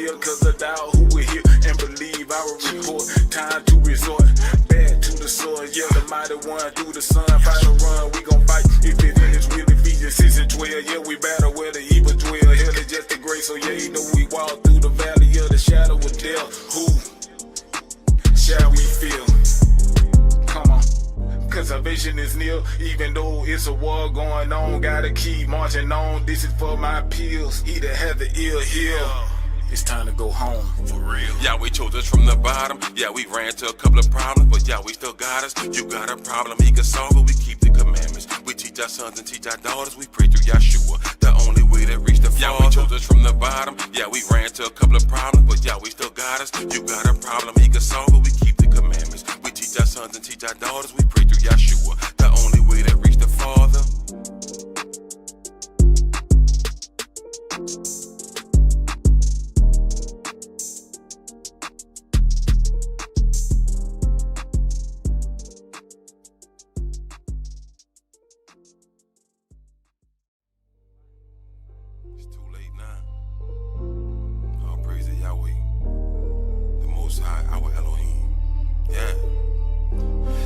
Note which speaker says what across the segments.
Speaker 1: fear, cause I doubt who will hear and believe our report. Time to resort back to the source. Yeah, the mighty one through the sun. Fight or run, we gon' fight. If it is will Ephesians 6 and 12. Yeah, we battle where the evil dwell. Hell is just a grace, so yeah, you know we walk through the valley of the shadow of death. Who shall we feel? Come on. Cause our vision is near, even though it's a war going on. Gotta keep marching on, this is for my peers. Either have the ear here. It's time to go home, for real.
Speaker 2: Yahweh chose us from the bottom. Yeah, we ran to a couple of problems, but Yahweh still got us. You got a problem, he can solve it. We keep the commandments. We teach our sons and teach our daughters. We pray through Yahshua, the only way to reach the Father. Yahweh chose us from the bottom. Yeah, we ran to a couple of problems, but Yahweh still got us. You got a problem, he can solve it. We keep the commandments. We teach our sons and teach our daughters. We pray through Yahshua, the only way to reach the Father. It's too late now. All praise to Yahweh, the Most High, our Elohim. Yeah.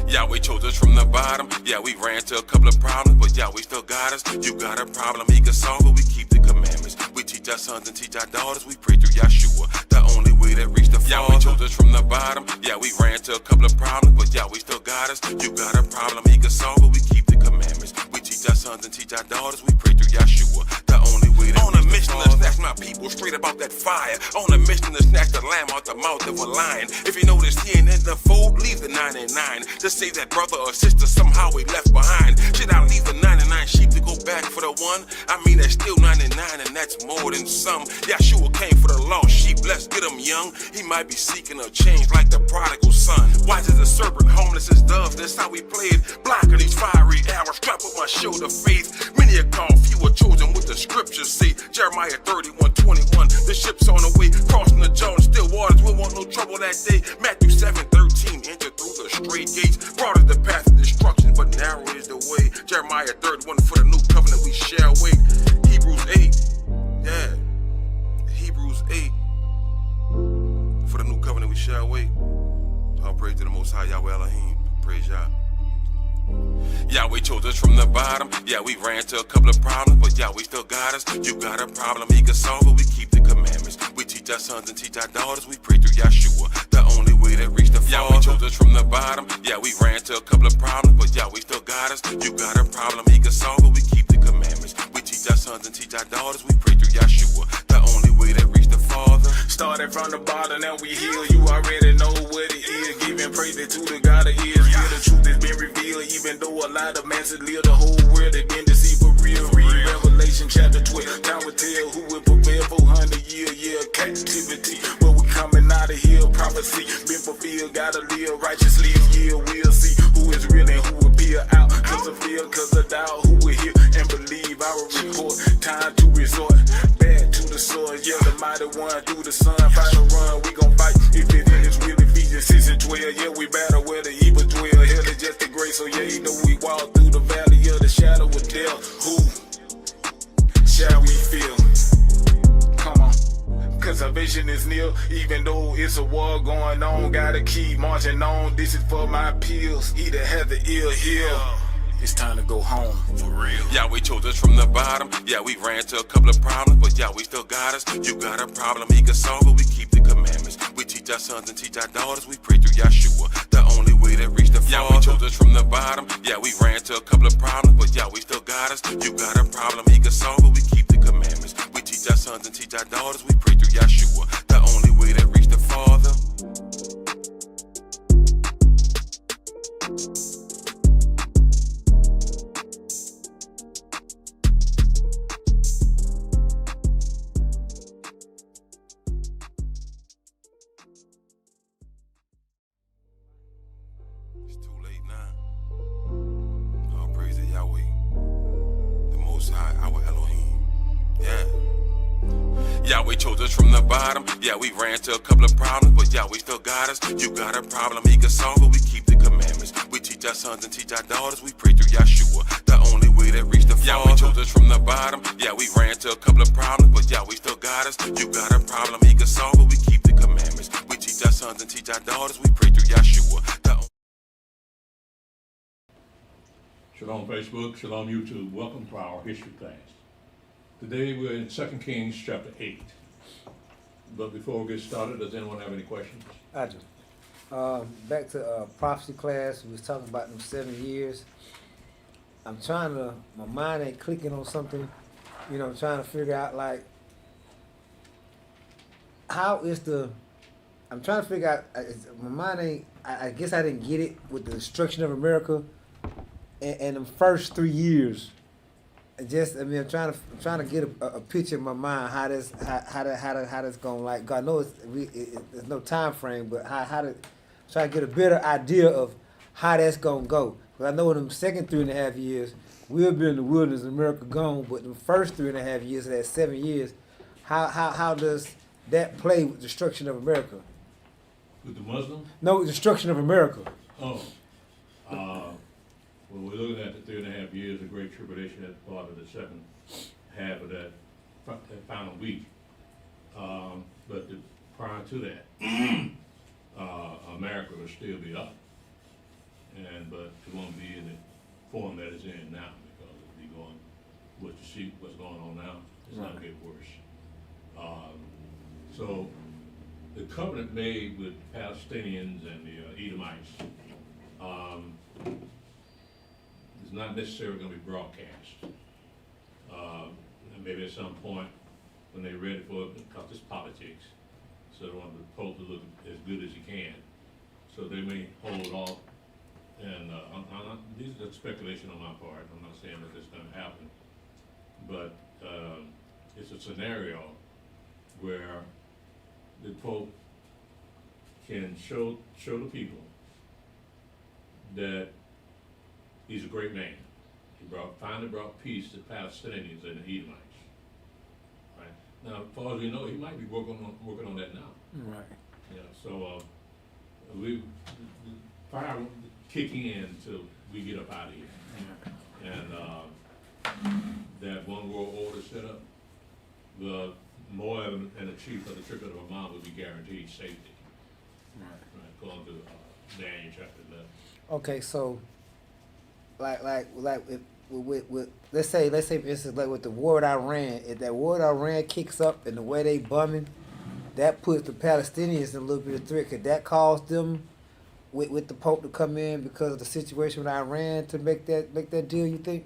Speaker 2: Yahweh chose us from the bottom. Yeah, we ran to a couple of problems, but Yahweh still got us. You got a problem, he can solve it. We keep the commandments. We teach our sons and teach our daughters. We pray through Yahshua, the only way to reach the Father. Yahweh chose us from the bottom. Yeah, we ran to a couple of problems, but Yahweh still got us. You got a problem, he can solve it. We keep the commandments. We teach our sons and teach our daughters. We pray through Yahshua, the only way to reach the Father. On a mission to snatch my people straight about that fire. On a mission to snatch the lamb out the mouth of a lion. If you notice he ain't in the fold, leave the 99. Just say that brother or sister somehow we left behind. Should I leave the 99 sheep to go back for the one? I mean, that's still 99 and that's more than some. Yahshua came for the lost sheep, let's get him young. He might be seeking a change like the prodigal son. Wise as a serpent, homeless as dove, that's how we played. Blocking these fiery arrows, strap on my shoulder faith. Many are called, few are chosen, what the scriptures say. Jeremiah 31:21, the ship's on the way, crossing the Jordan, still waters, we won't no trouble that day. Matthew 7:13, enter through the straight gates, broad is the path of destruction, but narrow is the way. Jeremiah 31, for the new covenant we shall wait. Hebrews 8, yeah, Hebrews 8, for the new covenant we shall wait. All praise to the Most High, Yahweh Elohim, praise Yah. Yahweh chose us from the bottom. Yeah, we ran to a couple of problems, but Yahweh still got us. You got a problem, he can solve it. We keep the commandments. We teach our sons and teach our daughters. We pray through Yahshua, the only way to reach the Father. Yahweh chose us from the bottom. Yeah, we ran to a couple of problems, but Yahweh still got us. You got a problem, he can solve it. We keep the commandments. We teach our sons and teach our daughters. We pray through Yahshua, the only way to reach the Father.
Speaker 1: Started from the bottom, now we heal. You already know what it is. Giving praise to the God of Israel. Yeah, the truth has been revealed. Even though a lot of masses live, the whole world has been deceived for real. Read Revelation chapter 12. Time will tell who will prevail 400 year captivity. But we coming out of here. Prophecy been fulfilled. Gotta live righteously. Yeah, we'll see who is real and who will be out. Cause of fear, cause of doubt. Who will hear and believe our report. Time to resort back to the source. Yeah, the mighty one through the sun. Fight or run, we gon' fight. If it is will Ephesians 6 and 12. Yeah, we battle where the evil dwell. Hell is just a grace, so yeah, you know we walk through the valley of the shadow of death. Who shall we feel? Come on. Cause our vision is near, even though it's a war going on. Gotta keep marching on, this is for my peers. Either have the ear here. It's time to go home, for real.
Speaker 2: Yahweh chose us from the bottom. Yeah, we ran to a couple of problems, but Yahweh still got us. You got a problem, he can solve it. We keep the commandments. We teach our sons and teach our daughters. We pray through Yahshua, the only way to reach the Father. Yahweh chose us from the bottom. Yeah, we ran to a couple of problems, but Yahweh still got us. You got a problem, he can solve it. We keep the commandments. We teach our sons and teach our daughters. We pray through Yahshua, the only way to reach the Father. It's too late now. All praise to Yahweh, the Most High, our Elohim. Yeah. Yahweh chose us from the bottom. Yeah, we ran to a couple of problems, but Yahweh still got us. You got a problem, he can solve it. We keep the commandments. We teach our sons and teach our daughters. We pray through Yahshua, the only way we done reached the Father. Yahweh chose us from the bottom. Yeah, we ran into a couple of problems, but Yahweh still got us. You got a problem, he can solve it. We keep the commandments. We teach our sons and teach our daughters. We pray through Yahshua.
Speaker 3: Shalom Facebook, Shalom YouTube. Welcome to our history class. Today we're in 2 Kings chapter 8. But before we get started, does anyone have any questions?
Speaker 4: I do. Back to prophecy class, we was talking about them 7 years. My mind ain't clicking on something, I'm trying to figure out like, I'm trying to figure out, my mind ain't, I guess I didn't get it with the destruction of America and the first 3 years. I'm trying to get a picture in my mind how that's going. Like God knows there's no time frame, but how to try to get a better idea of how that's gonna go. Because I know in the second 3.5 years we'll be in the wilderness, America gone. But the first 3.5 years of that 7 years, how does that play with destruction of America?
Speaker 3: With the Muslims?
Speaker 4: No, destruction of America.
Speaker 3: Oh. Well, we're looking at the 3.5 years of Great Tribulation as part of the second half of that final week. But prior to that, America will still be up. But it won't be in the form that it's in now, because it'll be going, what you see, what's going on now, it's not going to get worse. So the covenant made with Palestinians and the Edomites is not necessarily going to be broadcast. And maybe at some point when they're ready for it, because it's politics, so they want the Pope to look as good as he can. So they may hold off. And these are speculation on my part. I'm not saying that this is going to happen, but it's a scenario where the Pope can show the people that he's a great man. He finally brought peace to Palestinians and the Edomites. Right now, as far as we know, he might be working on that now.
Speaker 4: Right.
Speaker 3: Yeah. So fire won't kick in until we get up out of here. And that one world order set up, the Moab and the chief of the Church of the Imam will be guaranteed safety. Right. Going to Daniel chapter 11.
Speaker 4: Okay, so like with let's say for instance, like with the war with Iran, if that war with Iran kicks up and the way they bumming, that puts the Palestinians in a little bit of threat. Could that cause them with the Pope to come in because of the situation with Iran to make that deal, you think?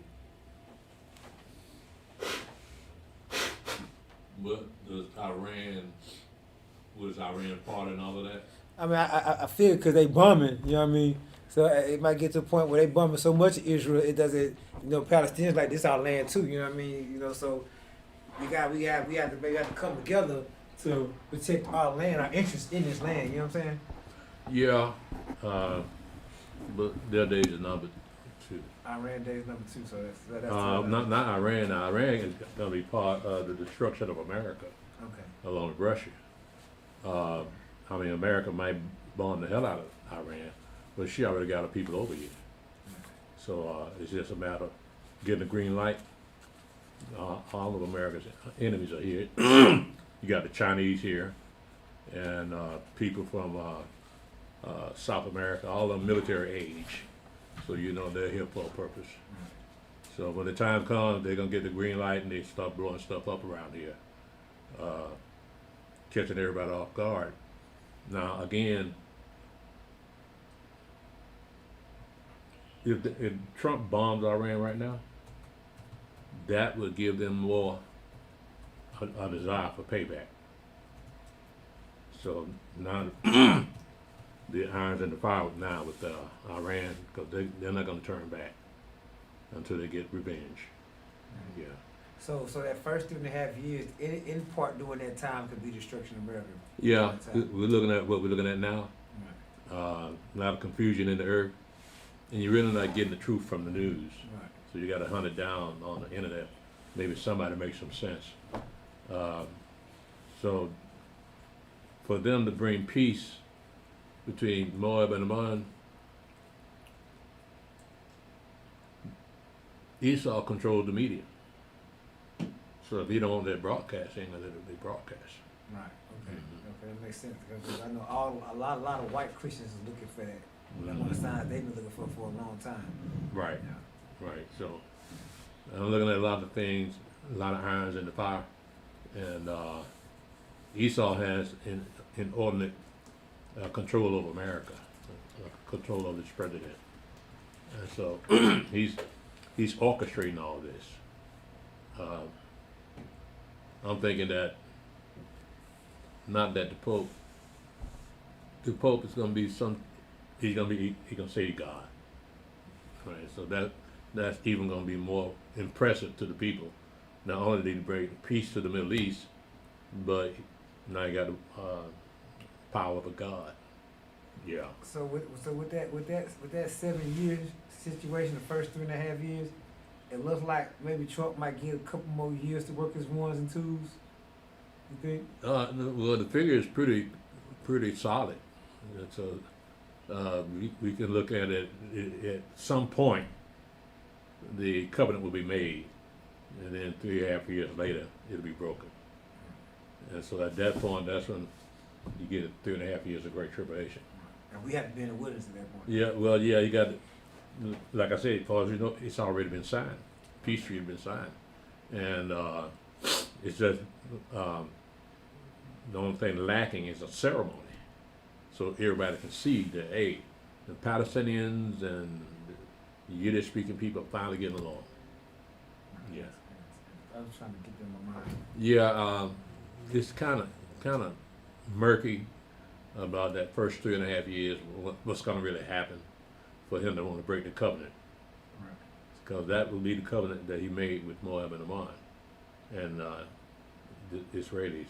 Speaker 3: But was Iran part in all of that?
Speaker 4: I mean, I feel because they bumming, you know what I mean? So it might get to a point where they bumming so much of Israel, it doesn't, Palestinians like this our land too, you know what I mean? So we have to come together to protect our land, our interest in this land, you know what I'm saying?
Speaker 3: Yeah, but their days is number 2.
Speaker 4: Iran days number 2, so that's
Speaker 3: not Iran. Now, Iran is going to be part of the destruction of America,
Speaker 4: okay.
Speaker 3: along with Russia. America might bomb the hell out of Iran, but she already got her people over here. So it's just a matter of getting a green light. All of America's enemies are here. You got the Chinese here, and people from South America, all of them military age. So they're here for a purpose. So when the time comes, they're going to get the green light and they start blowing stuff up around here, catching everybody off guard. Now, again, if Trump bombs Iran right now, that would give them more a desire for payback. So now the iron's in the fire now with Iran, because they're not going to turn back until they get revenge. Yeah.
Speaker 4: So that first 3.5 years, in part during that time, could be destruction of America.
Speaker 3: Yeah, we're looking at what we're looking at now.
Speaker 4: Right.
Speaker 3: A lot of confusion in the earth, and you're really not getting the truth from the news.
Speaker 4: Right.
Speaker 3: So you got to hunt it down on the internet. Maybe somebody makes some sense. So for them to bring peace between Moab and Ammon, Esau controls the media. So if he don't want that broadcast, he ain't gonna let it be broadcast.
Speaker 4: Right. Okay. Okay, that makes sense. Because I know a lot of white Christians is looking for that. That's one of the signs they've been looking for a long time.
Speaker 3: Right.
Speaker 4: Yeah.
Speaker 3: Right. So I'm looking at a lot of things, a lot of irons in the fire, and Esau has inordinate control over America, control over this president, and so he's orchestrating all this. I'm thinking that not that the Pope is going to be he's going to say God, right? So that's even going to be more impressive to the people. Not only did he bring peace to the Middle East, but now you got the power of a God. Yeah.
Speaker 4: So with that 7 years situation, the first 3.5 years, it looks like maybe Trump might get a couple more years to work his ones and twos. You think?
Speaker 3: Well, the figure is pretty solid. So we can look at it at some point. The covenant will be made, and then 3.5 years later, it'll be broken. And so at that point, that's when you get 3.5 years of great tribulation.
Speaker 4: And we haven't been in the wilderness at that point.
Speaker 3: Yeah, well, yeah, you got, like I said, as far as you know, it's already been signed. Peace treaty has been signed, and it's just the only thing lacking is a ceremony, so everybody can see that hey, the Palestinians and the Yiddish-speaking people are finally getting along. Yeah.
Speaker 4: I was trying to get them in my mind.
Speaker 3: Yeah, it's kind of murky about that first 3.5 years. What's going to really happen for him to want to break the covenant?
Speaker 4: Right.
Speaker 3: Because that will be the covenant that he made with Moab and Ammon and the Israelis.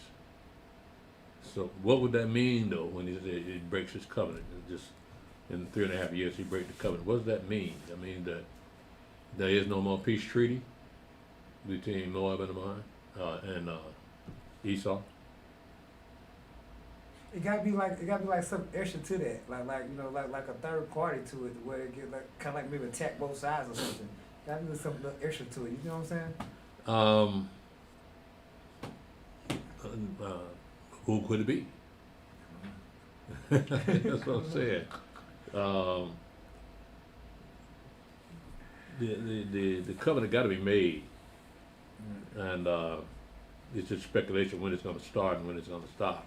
Speaker 3: So what would that mean though when he breaks his covenant? Just in 3.5 years he breaks the covenant. What does that mean? That means that there is no more peace treaty between Moab and Ammon and Esau.
Speaker 4: It gotta be like some extra to that, like you know, like a third party to it, where it get like kind of like maybe attack both sides or something. Gotta be something little extra to it. You know what I'm saying?
Speaker 3: Who could it be? That's what I'm saying. The covenant got to be made, and it's just speculation when it's going to start and when it's going to stop.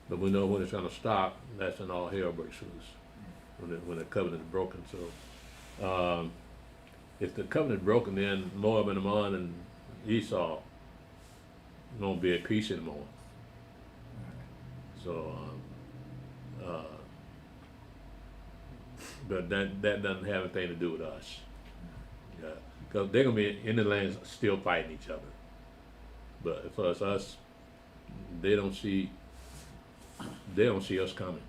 Speaker 3: But we know when it's going to stop. That's when all hell breaks loose. When the covenant is broken. So, if the covenant is broken, then Moab and Ammon and Esau won't be at peace anymore. So, but that doesn't have anything to do with us. Yeah, because they're gonna be in the lands still fighting each other. But for us, they don't see us coming.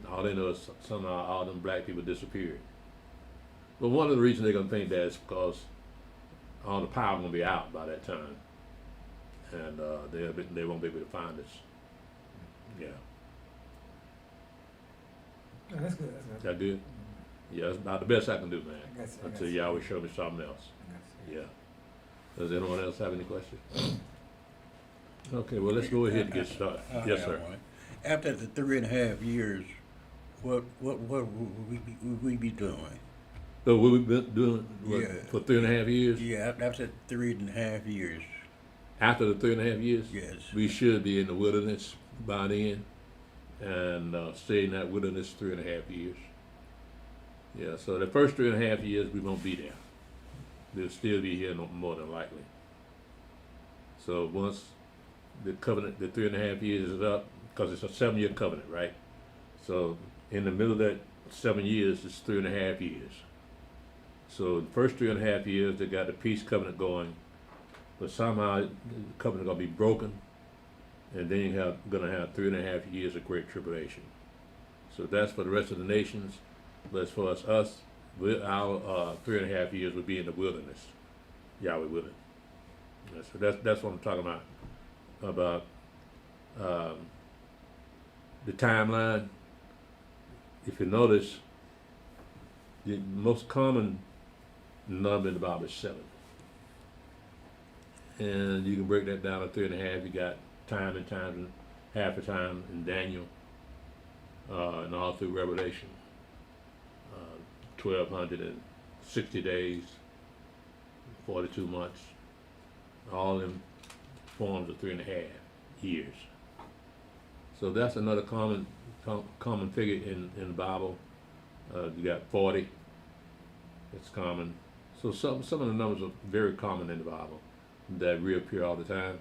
Speaker 3: All they know is somehow all them black people disappeared. But one of the reasons they're gonna think that is because all the power gonna be out by that time, and they won't be able to find us. Yeah.
Speaker 4: Yeah, that's good. That's good.
Speaker 3: That good? Yeah, that's about the best I can do, man.
Speaker 4: I got you,
Speaker 3: Until Yahweh show me something else. Yeah. Does anyone else have any questions? Okay, well, let's go ahead and get started. Yes, sir.
Speaker 5: After the 3.5 years, what would we be doing?
Speaker 3: So what we've been doing
Speaker 5: Yeah.
Speaker 3: for 3.5 years?
Speaker 5: Yeah, after 3.5 years.
Speaker 3: After the 3.5 years?
Speaker 5: Yes.
Speaker 3: We should be in the wilderness by then and stay in that wilderness 3.5 years. Yeah, so the first 3.5 years we won't be there. We'll still be here more than likely. So once the covenant, the 3.5 years is up, because it's a 7-year covenant, right? So in the middle of that 7 years, it's 3.5 years. So the first 3.5 years, they got the peace covenant going, but somehow the covenant gonna be broken, and then you're gonna have 3.5 years of great tribulation. So that's for the rest of the nations, but as far as us, our 3.5 years would be in the wilderness, Yahweh willing. Yeah, so that's what I'm talking about the timeline. If you notice, the most common number in the Bible is 7. And you can break that down to 3.5. You got time and time and half a time in Daniel, and all through Revelation. 1,260 days, 42 months, all in forms of 3.5 years. So that's another common figure in the Bible. You got 40. It's common. So some of the numbers are very common in the Bible that reappear all the time.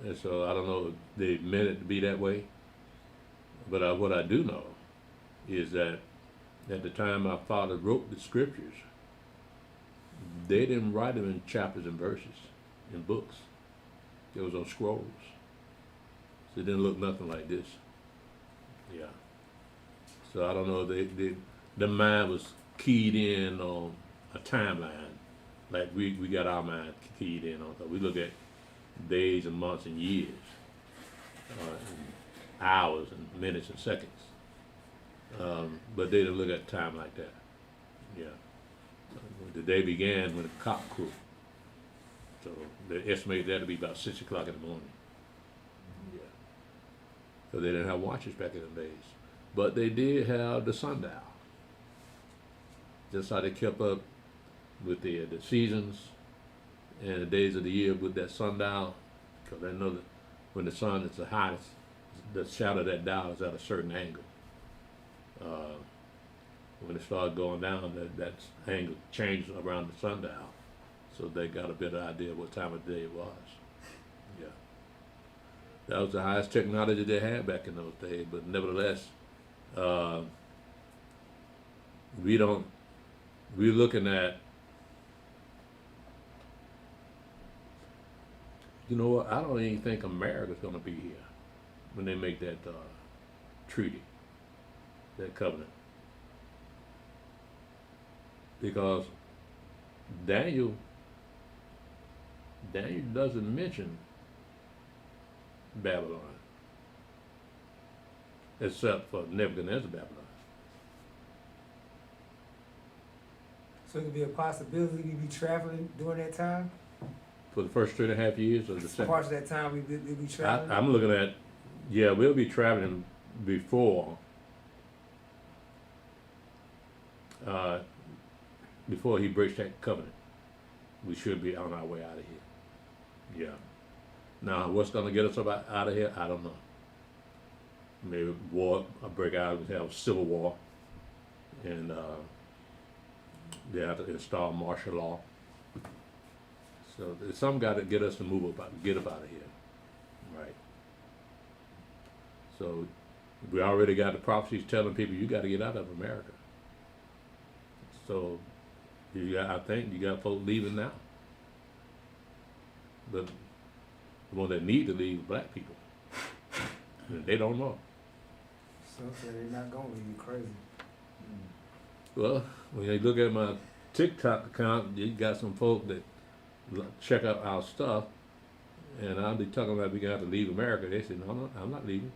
Speaker 3: And so I don't know if they meant it to be that way. But what I do know is that at the time my father wrote the scriptures, they didn't write them in chapters and verses, in books. It was on scrolls. So it didn't look nothing like this. Yeah. So I don't know, the mind was keyed in on a timeline, like we got our mind keyed in on. So we look at days and months and years, and hours and minutes and seconds. But they didn't look at time like that. Yeah. The day began when the cock crew. So they estimate that to be about 6 o'clock in the morning. Yeah. So they didn't have watches back in the days. But they did have the sundial. Just how they kept up with the seasons and the days of the year with that sundial. Because they know that when the sun is the hottest, the shadow of that dial is at a certain angle. When it started going down, that angle changed around the sundial. So they got a better idea of what time of day it was. Yeah. That was the highest technology they had back in those days, but nevertheless, we're looking at, you know what, I don't even think America's gonna be here when they make that treaty, that covenant. Because Daniel doesn't mention Babylon, except for Nebuchadnezzar Babylon.
Speaker 4: So it could be a possibility we be traveling during that time?
Speaker 3: For the first 3.5 years of the second.
Speaker 4: Parts of that time we be traveling?
Speaker 3: I'm looking at, yeah, we'll be traveling before he breaks that covenant. We should be on our way out of here. Yeah. Now, what's going to get us out of here? I don't know. Maybe war, a break out, we have civil war, and they have to install martial law. So there's some got to get us to get up out of here, right? So we already got the prophecies telling people you got to get out of America. So I think you got folks leaving now. But the ones that need to leave are black people. And they don't know.
Speaker 4: Some say they're not gonna leave. Crazy.
Speaker 3: Well, when you look at my TikTok account, you got some folk that check out our stuff, and I'll be talking about we got to leave America. They say, no, I'm not leaving.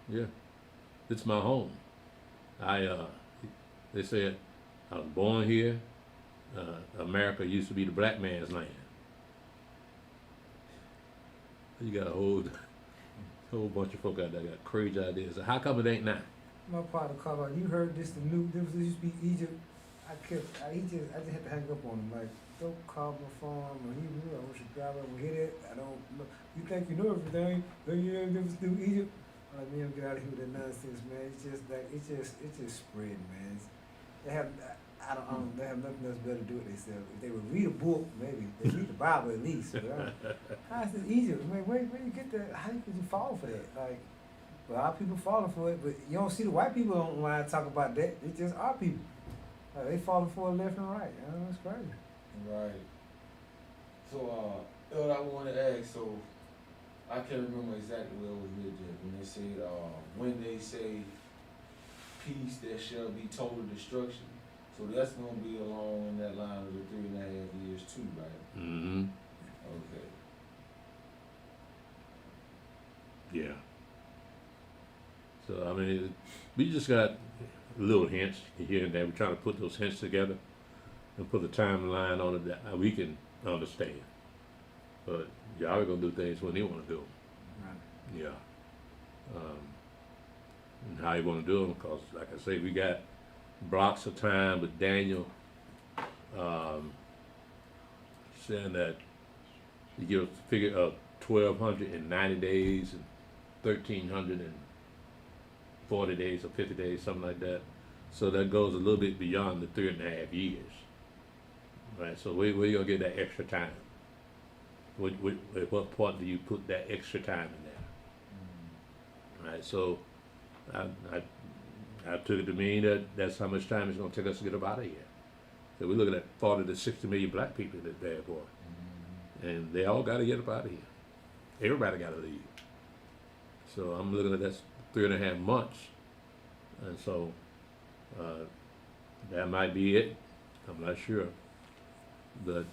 Speaker 3: Yeah, it's my home. They said I was born here. America used to be the black man's land. You got a whole bunch of folk out there got crazy ideas. How come it ain't now?
Speaker 4: My partner called out, you heard this, this used to be Egypt. I just had to hang up on him. Like, don't call my phone or Hebrew, I want you to grab it, we hit it. I don't know. You think you know everything, then you never do Egypt. I'm like, man, get out of here with that nonsense, man. It's just like, it's just spreading, man. They have nothing else better to do with themselves. If they would read a book, maybe. They read the Bible at least. But how is this Egypt? I mean, where you get that? How could you fall for that? Like, well, our people falling for it, but you don't see the white people online talk about that. It's just our people. Like, they falling for it left and right. You know, it's crazy.
Speaker 6: Right. So, what I want to ask, so I can't remember exactly where it was written when they say peace, there shall be total destruction. So that's going to be along that line of the 3.5 years too, right?
Speaker 3: Mm-hmm.
Speaker 6: Okay.
Speaker 3: Yeah. So, I mean, we just got little hints here and there. We're trying to put those hints together. and put a timeline on it that we can understand. But Yahweh gonna do things when He want to do them. Yeah. And how He want to do them? Because, like I say, we got blocks of time with Daniel saying that He gives a figure of 1,290 days and 1,340 days or 50 days, something like that. So that goes a little bit beyond the 3.5 years. Right, so where you gonna get that extra time? At what point do you put that extra time in there? Right, so I took it to mean that that's how much time it's gonna take us to get up out of here. So we're looking at 40 to 60 million black people in this bad boy. And they all gotta get up out of here. Everybody gotta leave. So I'm looking at that's 3.5 months. And so that might be it. I'm not sure. But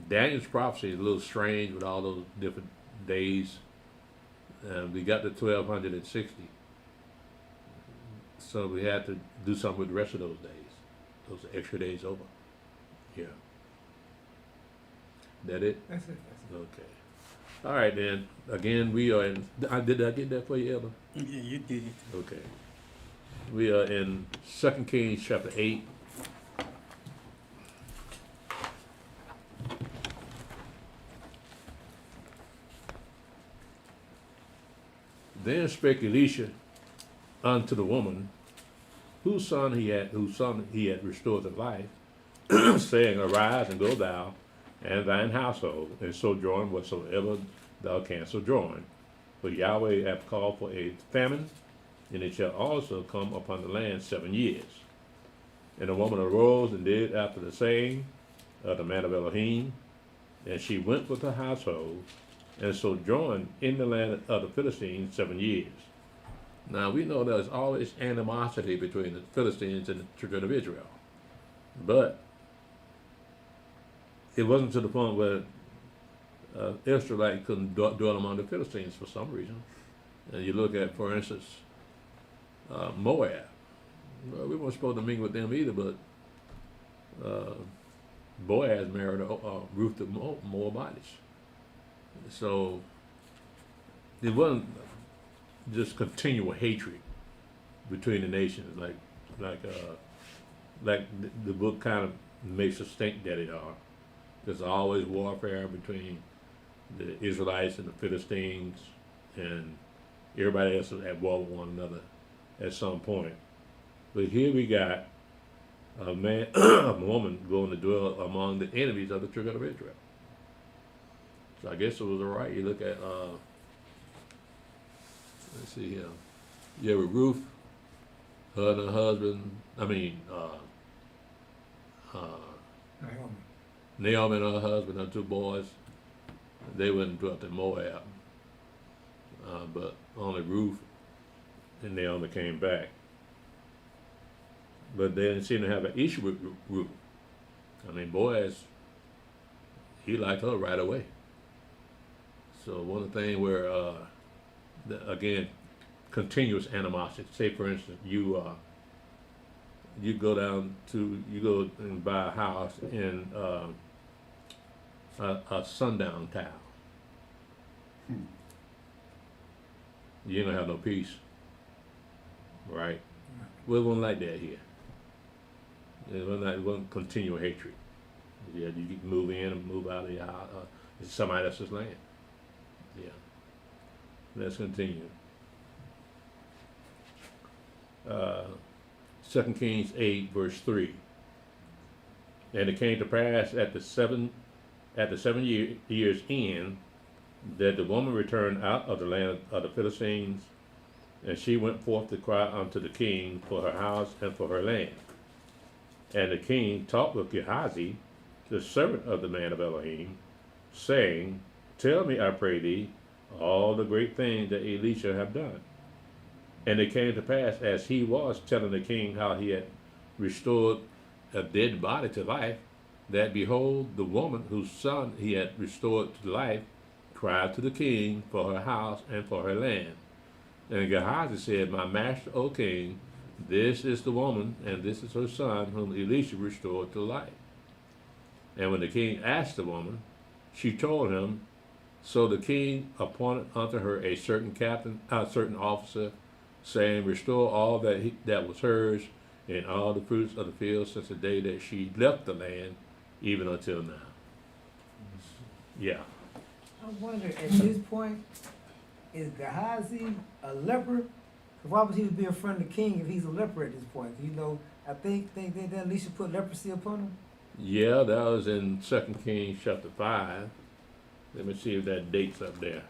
Speaker 3: Daniel's prophecy is a little strange with all those different days. We got to 1,260. So we had to do something with the rest of those days. Those extra days over. Yeah. That it?
Speaker 4: That's it.
Speaker 3: Okay. All right then. Again, we are in. Did I get that for you, Elder?
Speaker 5: Yeah, you did it.
Speaker 3: Okay. We are in 2 Kings chapter 8. Then spake Elisha unto the woman whose son he had restored to life, saying, Arise and go thou and thine household, and sojourn whatsoever thou canst sojourn. For Yahweh hath called for a famine, and it shall also come upon the land 7 years. And the woman arose and did after the saying of the man of Elohim, and she went with her household, and sojourned in the land of the Philistines 7 years. Now we know there's always animosity between the Philistines and the children of Israel. But it wasn't to the point where Israelites couldn't dwell among the Philistines for some reason. And you look at, for instance, Moab. Well, we weren't supposed to mingle with them either, but Boaz married Ruth the Moabites. So it wasn't just continual hatred between the nations, like the book kind of makes us think that it are. There's always warfare between the Israelites and the Philistines, and everybody else is at war with one another at some point. But here we got a man, a woman going to dwell among the enemies of the children of Israel. So I guess it was all right. You look at, let's see here. Yeah, with Ruth, her and her husband, Naomi and her husband, her 2 boys, they went and dwelt in Moab. But only Ruth and Naomi came back. But they didn't seem to have an issue with Ruth. Boaz, he liked her right away. So one of the things where, again, continuous animosity. Say, for instance, you go and buy a house in a sundown town. You ain't gonna have no peace, right? Well, it wasn't like that here. It wasn't continual hatred. Yeah, you can move in and move out of your house. It's somebody else's land. Yeah. Let's continue. 2 Kings 8, verse 3. And it came to pass at the 7 years end that the woman returned out of the land of the Philistines, and she went forth to cry unto the king for her house and for her land. And the king talked with Gehazi, the servant of the man of Elohim, saying, Tell me, I pray thee, all the great things that Elisha have done. And it came to pass, as he was telling the king how he had restored a dead body to life, that behold, the woman whose son he had restored to life cried to the king for her house and for her land. And Gehazi said, My master, O king, this is the woman, and this is her son, whom Elisha restored to life. And when the king asked the woman, she told him. So the king appointed unto her a certain captain, a certain officer, saying, Restore all that was hers, and all the fruits of the field since the day that she left the land, even until now. Yeah.
Speaker 4: I wonder, at this point, is Gehazi a leper? 'Cause why would he be in front of the king if he's a leper at this point? You know, I think that Elisha put leprosy upon him.
Speaker 3: Yeah, that was in 2 Kings chapter 5. Let me see if that date's up there.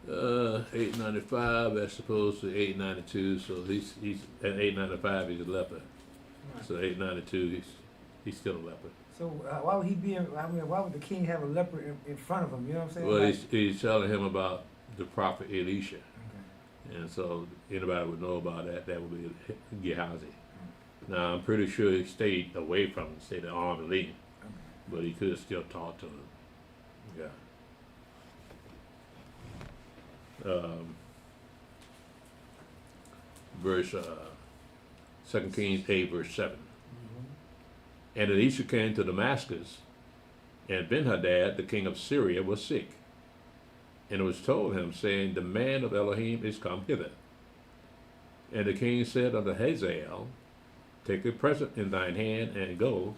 Speaker 3: Uh, 895 as opposed to 892, so he's at 895 he's a leper. So 892 he's still a leper.
Speaker 4: So why would he be? Why would the king have a leper in front of him? You know what I'm saying?
Speaker 3: Well,
Speaker 4: Like,
Speaker 3: he's telling him about the prophet Elisha,
Speaker 4: okay.
Speaker 3: and so anybody would know about that. That would be Gehazi. Now I'm pretty sure he stayed away from him, stayed at arm's length, but he could still talk to him. Yeah. Verse 2 Kings 8 verse 7. And Elisha came to Damascus, and Ben-Hadad, the king of Syria, was sick. And it was told him, saying, The man of Elohim is come hither. And the king said unto Hazael, Take a present in thine hand, and go,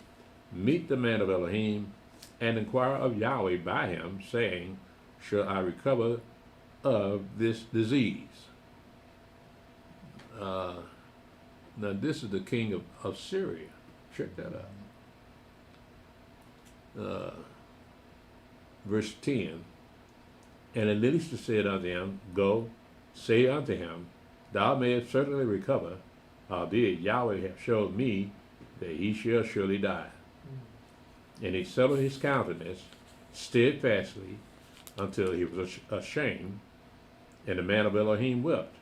Speaker 3: meet the man of Elohim, and inquire of Yahweh by him, saying, Shall I recover of this disease? Now this is the king of Syria. Check that out. Verse 10. And Elisha said unto him, Go, say unto him, Thou mayest certainly recover, albeit Yahweh hath showed me that he shall surely die. And he settled his countenance steadfastly until he was ashamed, and the man of Elohim wept.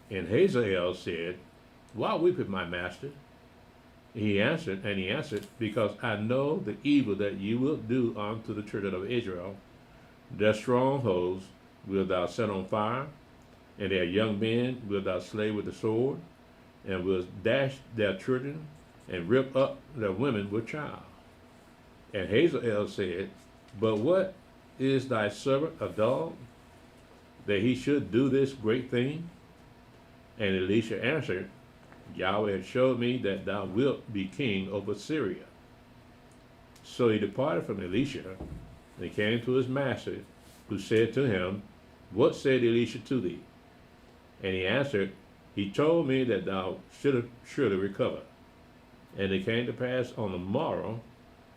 Speaker 3: And Hazael said, Why weepeth my master? He answered, Because I know the evil that you will do unto the children of Israel. Their strongholds wilt thou set on fire, and their young men wilt thou slay with the sword, and wilt dash their children, and rip up their women with child. And Hazael said, But what is thy servant a dog, that he should do this great thing? And Elisha answered, Yahweh hath showed me that thou wilt be king over Syria. So he departed from Elisha, and came to his master, who said to him, What said Elisha to thee? And he answered, He told me that thou shouldst surely recover. And it came to pass on the morrow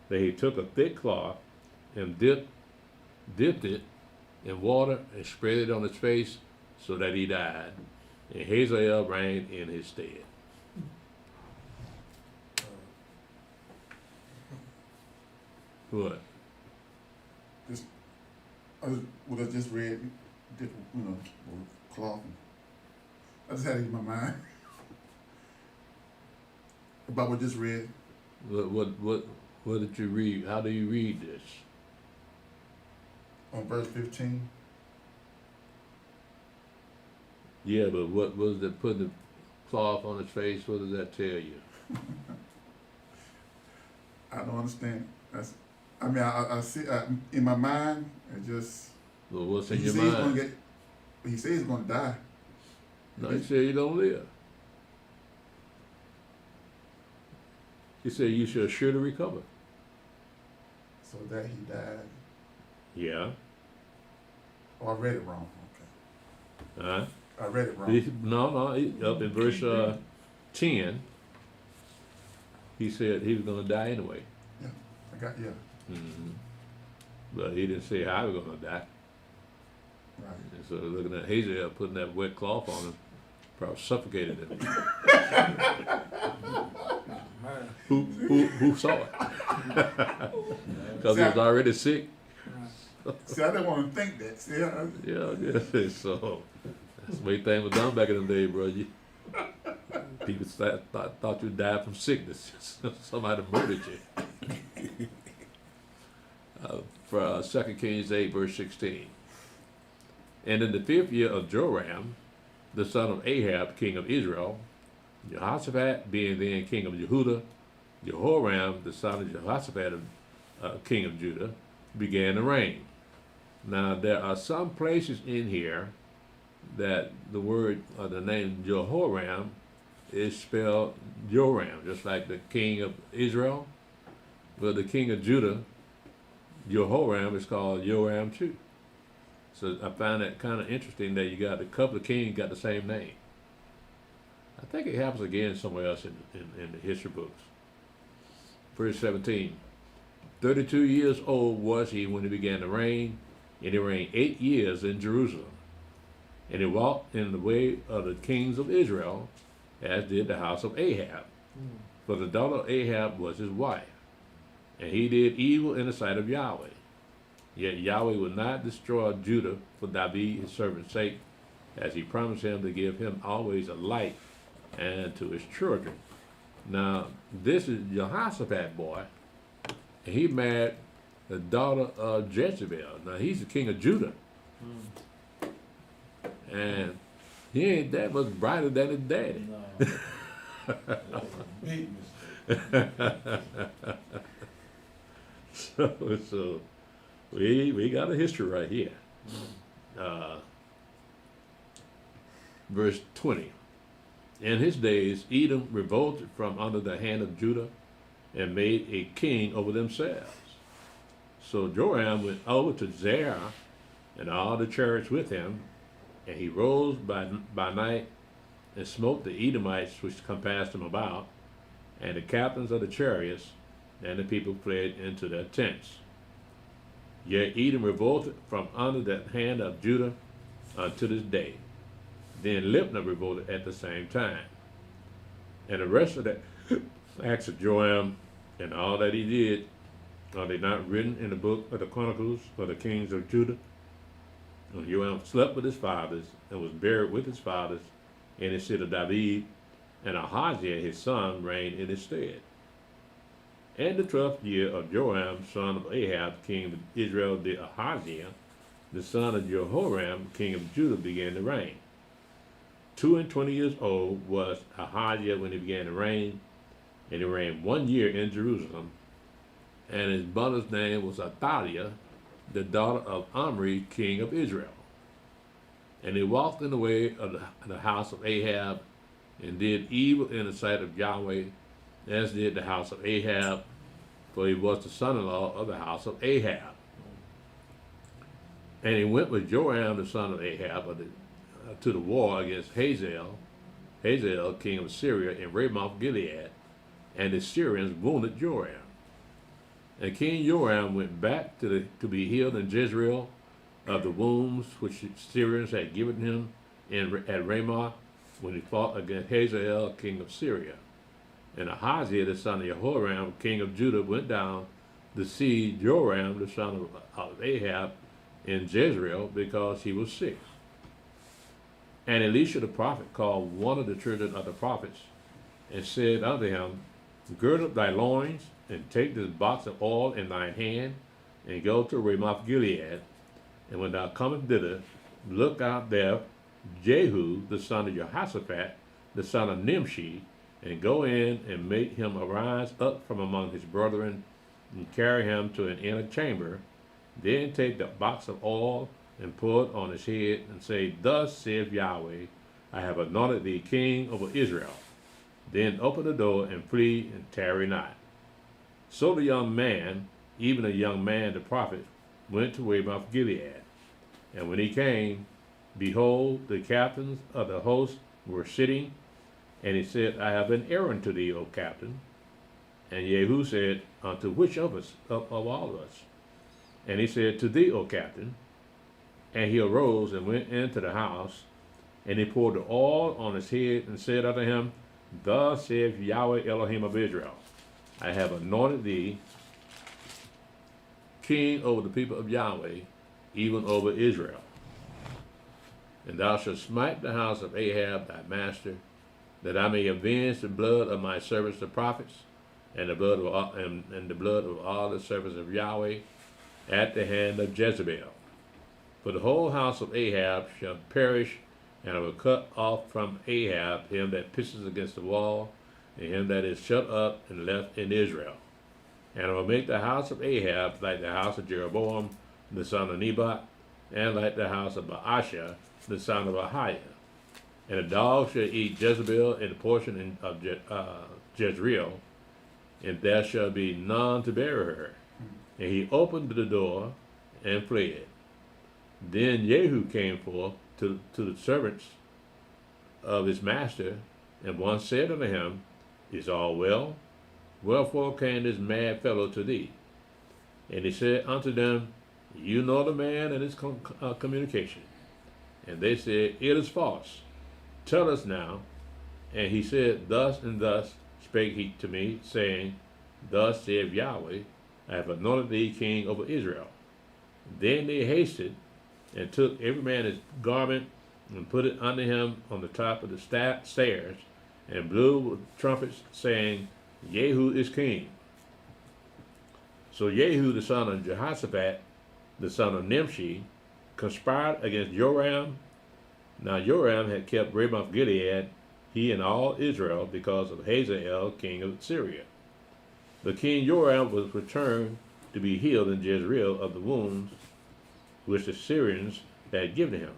Speaker 3: that he took a thick cloth, and dipped it in water, and spread it on his face, so that he died. And Hazael reigned in his stead. What?
Speaker 7: What I just read, different, cloth. I just had it in my mind about what I just read.
Speaker 3: What did you read? How do you read this?
Speaker 7: On verse 15.
Speaker 3: Yeah, but what was that putting the cloth on his face? What does that tell you?
Speaker 7: I don't understand. I see in my mind. It just.
Speaker 3: Well, what's in
Speaker 7: He
Speaker 3: your
Speaker 7: says he's
Speaker 3: mind?
Speaker 7: gonna get. He says he's gonna die.
Speaker 3: No, he said you don't live. He said you shall surely recover.
Speaker 7: So that he died.
Speaker 3: Yeah.
Speaker 7: Oh, I read it wrong. Okay.
Speaker 3: Huh?
Speaker 7: I read it wrong.
Speaker 3: No, up in verse 10, he said he was going to die anyway.
Speaker 7: Yeah.
Speaker 3: Mm-hmm. But he didn't say how he was going to die.
Speaker 7: Right.
Speaker 3: And so looking at Hazael putting that wet cloth on him, probably suffocated him. Who saw it? Because he was already sick.
Speaker 7: See, I didn't want to think that. See,
Speaker 3: Yeah, so that's the way things were done back in the day, bro. People thought you died from sickness. Somebody murdered you. For 2 Kings 8, verse 16. And in the 5th year of Joram, the son of Ahab, king of Israel, Jehoshaphat being then king of Yehuda, Jehoram, the son of Jehoshaphat, king of Judah, began to reign. Now, there are some places in here that the word or the name Jehoram is spelled Joram, just like the king of Israel. Well, the king of Judah, Jehoram, is called Joram too. So I find that kind of interesting that you got a couple of kings got the same name. I think it happens again somewhere else in the history books. Verse 17. 32 years old was he when he began to reign, and he reigned 8 years in Jerusalem. And he walked in the way of the kings of Israel, as did the house of Ahab. For the daughter of Ahab was his wife. And he did evil in the sight of Yahweh. Yet Yahweh would not destroy Judah for David his servant's sake, as he promised him to give him always a light and to his children. Now, this is Jehoshaphat boy, and he married the daughter of Jezebel. Now, he's the king of Judah. And he ain't that much brighter than his daddy.
Speaker 6: No. That was a big mistake.
Speaker 3: So we got a history right here. Verse 20. In his days, Edom revolted from under the hand of Judah and made a king over themselves. So Joram went over to Zerah and all the chariots with him, and he rose by night and smote the Edomites which compassed him about, and the captains of the chariots, and the people fled into their tents. Yet Edom revolted from under the hand of Judah unto this day. Then Libnah revolted at the same time. And the rest of the acts of Joram and all that he did, are they not written in the book of the Chronicles of the kings of Judah? And Joram slept with his fathers and was buried with his fathers in the city of David, and Ahaziah his son reigned in his stead. And the 12th year of Joram, son of Ahab, king of Israel, did Ahaziah, the son of Jehoram, king of Judah, began to reign. 22 years old was Ahaziah when he began to reign, and he reigned 1 year in Jerusalem. And his mother's name was Athaliah, the daughter of Omri, king of Israel. And he walked in the way of the house of Ahab, and did evil in the sight of Yahweh, as did the house of Ahab, for he was the son-in-law of the house of Ahab. And he went with Joram, the son of Ahab, to the war against Hazael, king of Syria, in Ramoth Gilead, and the Syrians wounded Joram. And King Joram went back to be healed in Jezreel of the wounds which the Syrians had given him at Ramoth when he fought against Hazael, king of Syria. And Ahaziah, the son of Jehoram, king of Judah, went down to see Joram, the son of Ahab, in Jezreel, because he was sick. And Elisha the prophet called one of the children of the prophets, and said unto him, Gird up thy loins, and take this box of oil in thine hand, and go to Ramoth Gilead. And when thou comest thither, look out there Jehu, the son of Jehoshaphat, the son of Nimshi, and go in and make him arise up from among his brethren, and carry him to an inner chamber. Then take the box of oil, and pour it on his head, and say, Thus saith Yahweh, I have anointed thee king over Israel. Then open the door, and flee, and tarry not. So the young man, even a young man the prophet, went to Ramoth Gilead. And when he came, behold, the captains of the host were sitting, and he said, I have an errand to thee, O captain. And Jehu said, Unto which of us, of all of us? And he said, To thee, O captain. And he arose and went into the house, and he poured the oil on his head, and said unto him, Thus saith Yahweh Elohim of Israel, I have anointed thee king over the people of Yahweh, even over Israel. And thou shalt smite the house of Ahab thy master, that I may avenge the blood of my servants the prophets, and the blood of all the servants of Yahweh, at the hand of Jezebel. For the whole house of Ahab shall perish And I will cut off from Ahab him that pisses against the wall, and him that is shut up and left in Israel. And I will make the house of Ahab like the house of Jeroboam the son of Nebat, and like the house of Baasha the son of Ahiah. And a dog shall eat Jezebel in the portion of Jezreel, and there shall be none to bury her. And he opened the door and fled. Then Jehu came forth to the servants of his master, and one said unto him, Is all well? Wherefore came this mad fellow to thee? And he said unto them, You know the man and his communication. And they said, It is false. Tell us now. And he said, Thus and thus spake he to me, saying, Thus saith Yahweh, I have anointed thee king over Israel. Then they hasted and took every man his garment and put it under him on the top of the stairs, and blew with trumpets, saying, Jehu is king. So Jehu the son of Jehoshaphat, the son of Nimshi, conspired against Joram. Now Joram had kept Ramoth Gilead, he and all Israel, because of Hazael, king of Syria. The king Joram was returned to be healed in Jezreel of the wounds which the Syrians had given him.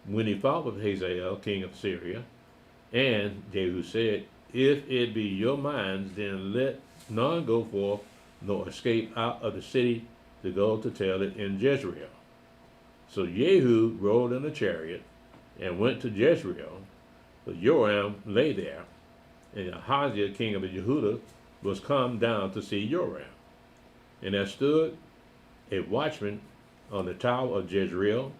Speaker 3: When he fought with Hazael, king of Syria, and Jehu said, If it be your minds, then let none go forth, nor escape out of the city to go to tell it in Jezreel. So Jehu rode in a chariot and went to Jezreel, but Joram lay there, and Ahaziah, king of Jehudah, was come down to see Joram. And there stood a watchman on the tower of Jezreel,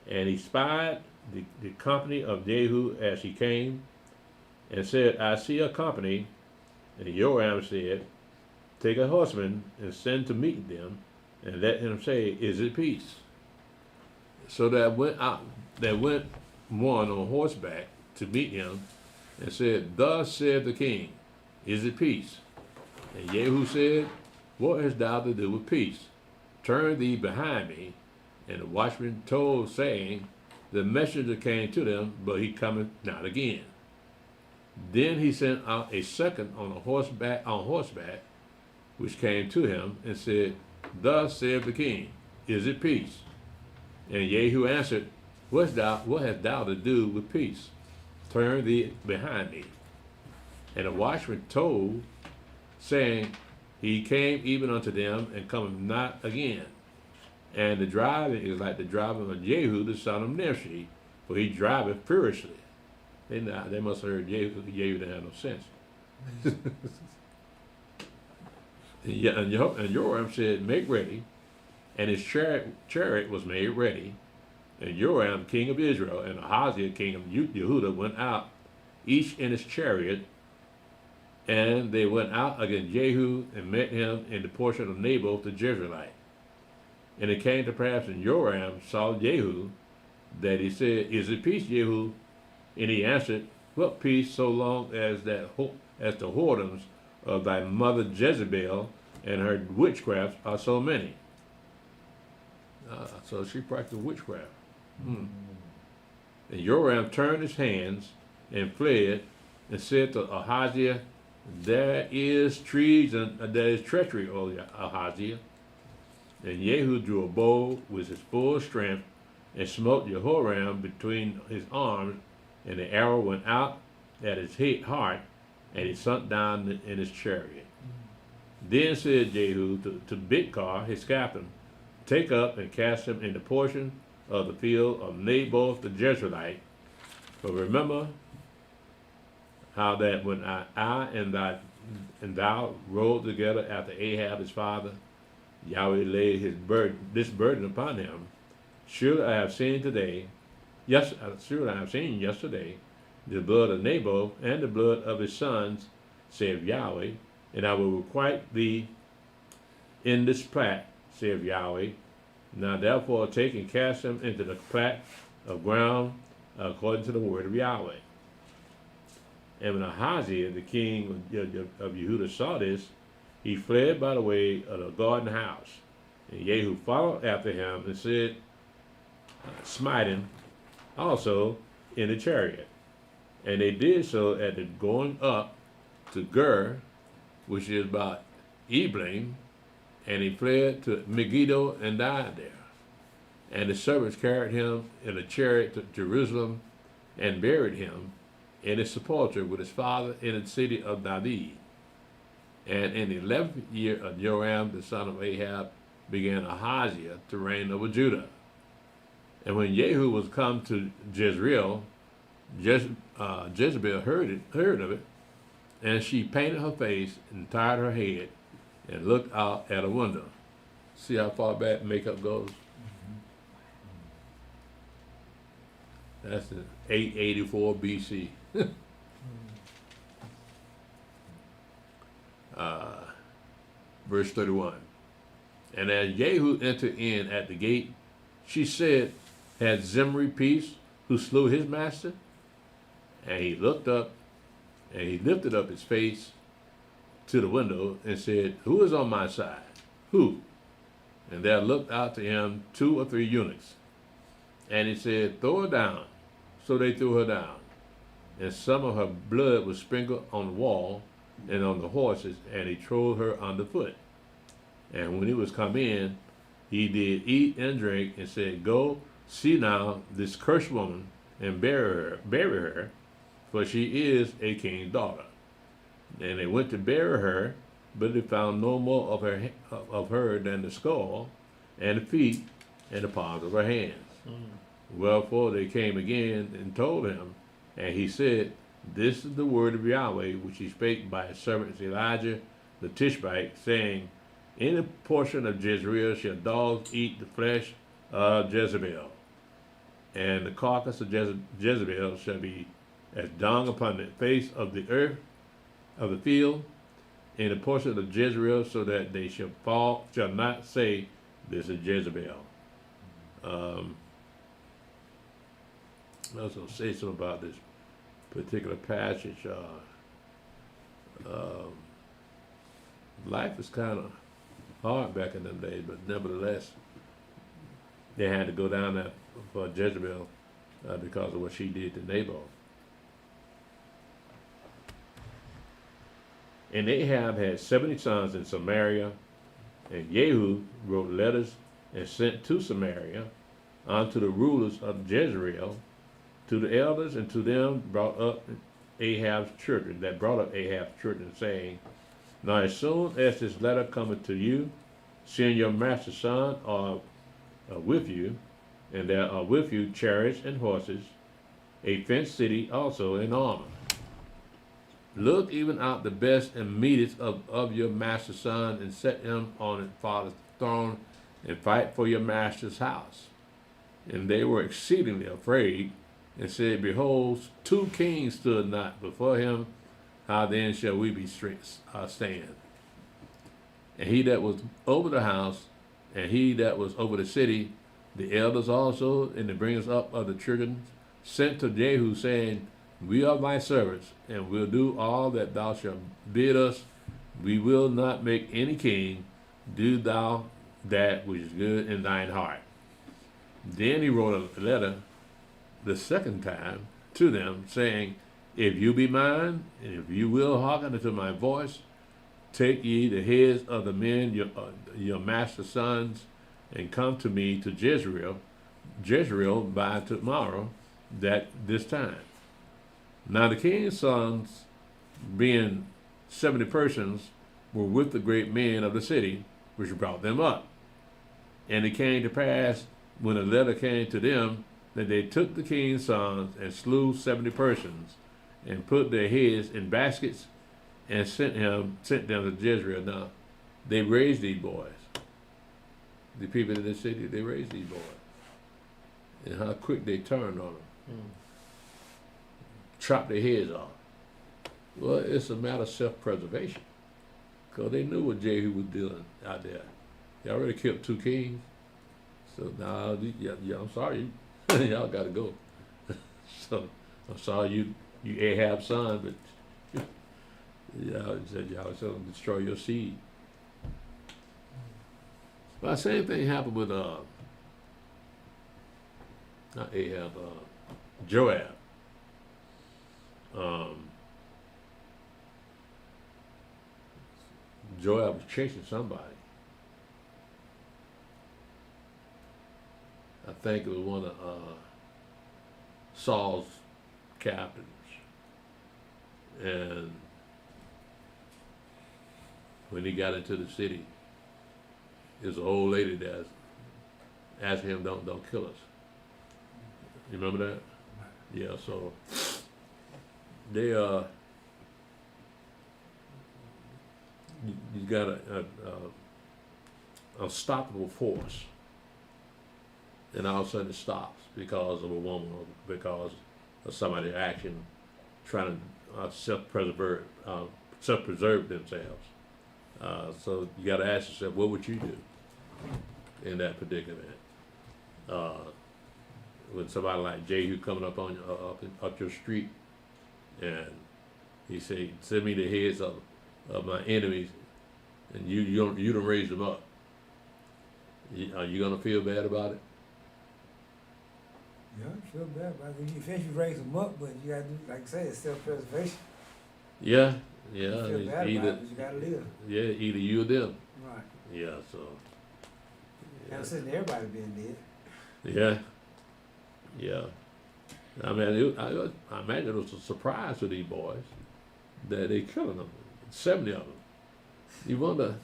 Speaker 3: and he spied the company of Jehu as he came, and said, I see a company. And Joram said, Take a horseman and send to meet them, and let him say, Is it peace? So there went one on horseback to meet him, and said, Thus said the king, Is it peace? And Jehu said, What hast thou to do with peace? Turn thee behind me. And the watchman told, saying, The messenger came to them, but he cometh not again. Then he sent out a second on horseback, which came to him, and said, Thus saith the king, Is it peace? And Jehu answered, What hast thou to do with peace? Turn thee behind me. And the watchman told, saying, He came even unto them, and cometh not again. And the driving is like the driving of Jehu the son of Nimshi, for he driveth furiously. They must have heard Jehu didn't have no sense. And Joram said, Make ready. And his chariot was made ready. And Joram, king of Israel, and Ahaziah, king of Jehudah, went out, each in his chariot. And they went out against Jehu, and met him in the portion of Naboth the Jezreelite. And it came to pass, when Joram saw Jehu, that he said, Is it peace, Jehu? And he answered, What peace, so long as the whoredoms of thy mother Jezebel and her witchcrafts are so many? So she practiced witchcraft. And Joram turned his hands and fled, and said to Ahaziah, There is treason, there is treachery, O Ahaziah. And Jehu drew a bow with his full strength, and smote Jehoram between his arms, and the arrow went out at his heart, and he sunk down in his chariot. Then said Jehu to Bidkar, his captain, Take up and cast him in the portion of the field of Naboth the Jezreelite. But remember how that when I and thou rode together after Ahab his father, Yahweh laid this burden upon him. Surely I have seen yesterday the blood of Naboth and the blood of his sons, saith Yahweh, and I will requite thee in this plat, saith Yahweh. Now therefore take and cast him into the plat of ground according to the word of Yahweh. And when Ahaziah, the king of Jehudah, saw this, he fled by the way of the garden house. And Jehu followed after him and said, Smite him also in the chariot. And they did so at the going up to Gur, which is about Eblim, and he fled to Megiddo and died there. And the servants carried him in a chariot to Jerusalem and buried him in his sepulchre with his father in the city of David. And in the 11th year of Joram, the son of Ahab, began Ahaziah to reign over Judah. And when Jehu was come to Jezreel, Jezebel heard of it, and she painted her face and tied her head and looked out at a window. See how far back makeup goes? That's in 884 BC. Verse 31. And as Jehu entered in at the gate, she said, had Zimri peace, who slew his master? And he looked up, and he lifted up his face to the window and said, who is on my side? Who? And there looked out to him 2 or 3 eunuchs. And he said, throw her down. So they threw her down. And some of her blood was sprinkled on the wall and on the horses, and he trod her underfoot. And when he was come in, he did eat and drink, and said, go, see now this cursed woman, and bury her, for she is a king's daughter. And they went to bury her, but they found no more of her than the skull, and the feet, and the palms of her hands. Wherefore they came again and told him, and he said, this is the word of Yahweh, which he spake by his servant Elijah the Tishbite, saying, in a portion of Jezreel shall dogs eat the flesh of Jezebel, and the carcass of Jezebel shall be as dung upon the face of the earth, of the field, in a portion of Jezreel, so that they shall not say, this is Jezebel. I was going to say something about this particular passage. Life is kind of hard back in them days, but nevertheless, they had to go down there for Jezebel because of what she did to Naboth. And Ahab had 70 sons in Samaria, and Jehu wrote letters and sent to Samaria unto the rulers of Jezreel, to the elders, and to them brought up Ahab's children, saying, now as soon as this letter cometh to you, send your master's son with you, and there are with you chariots and horses, a fenced city also in armor. Look even out the best and meanest of your master's son, and set him on his father's throne, and fight for your master's house. And they were exceedingly afraid, and said, behold, 2 kings stood not before him, how then shall we be stand? And he that was over the house, and he that was over the city, the elders also, and the bringers up of the children, sent to Jehu, saying, we are thy servants, and will do all that thou shalt bid us. We will not make any king. Do thou that which is good in thine heart. Then he wrote a letter the second time to them, saying, if you be mine, and if you will hearken unto my voice, take ye the heads of the men, your master's sons, and come to me to Jezreel by tomorrow, this time. Now the king's sons, being 70 persons, were with the great men of the city, which brought them up. And it came to pass, when a letter came to them, that they took the king's sons and slew 70 persons, and put their heads in baskets, and sent them to Jezreel. Now, they raised these boys. The people in the city, they raised these boys. And how quick they turned on them. Chop their heads off. Well, it's a matter of self-preservation, because they knew what Jehu was doing out there. He already killed 2 kings, so now, I'm sorry, y'all got to go. So I'm sorry, you Ahab's son, but y'all was going to destroy your seed. Well, the same thing happened with not Ahab. Joab. Joab was chasing somebody. I think it was one of Saul's captains. And when he got into the city, there's an old lady that asked him, don't kill us. You remember that? Yeah, so they you got a unstoppable force, and all of a sudden it stops because of a woman or because of somebody's action trying to self-preserve themselves. So you got to ask yourself, what would you do in that predicament? With somebody like Jehu coming up on up your street, and he say, "Send me the heads of my enemies," and you don't raise them up. Are you gonna feel bad about it?
Speaker 4: Yeah, I feel bad about it. You finish, you raise them up, but you gotta do, like I said, it's self-preservation.
Speaker 3: Yeah.
Speaker 4: You feel bad
Speaker 3: Either
Speaker 4: about it, but you gotta live.
Speaker 3: either you or them.
Speaker 4: Right.
Speaker 3: Yeah. So.
Speaker 4: I'm saying everybody being dead.
Speaker 3: Yeah. Yeah. I mean, I imagine it was a surprise to these boys that they killing them, 70 of them. You wonder,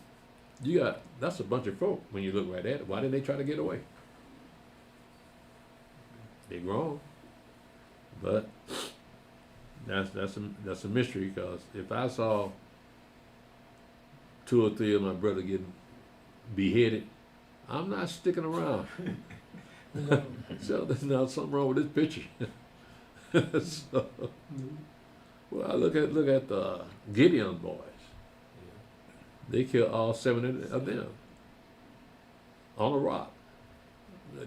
Speaker 3: that's a bunch of folk when you look right at it. Why didn't they try to get away? They grown, but that's a mystery, because if I saw 2 or 3 of my brother getting beheaded, I'm not sticking around. So there's not something wrong with this picture. So, well, look at the Gideon boys. They killed all 7 of them on a rock.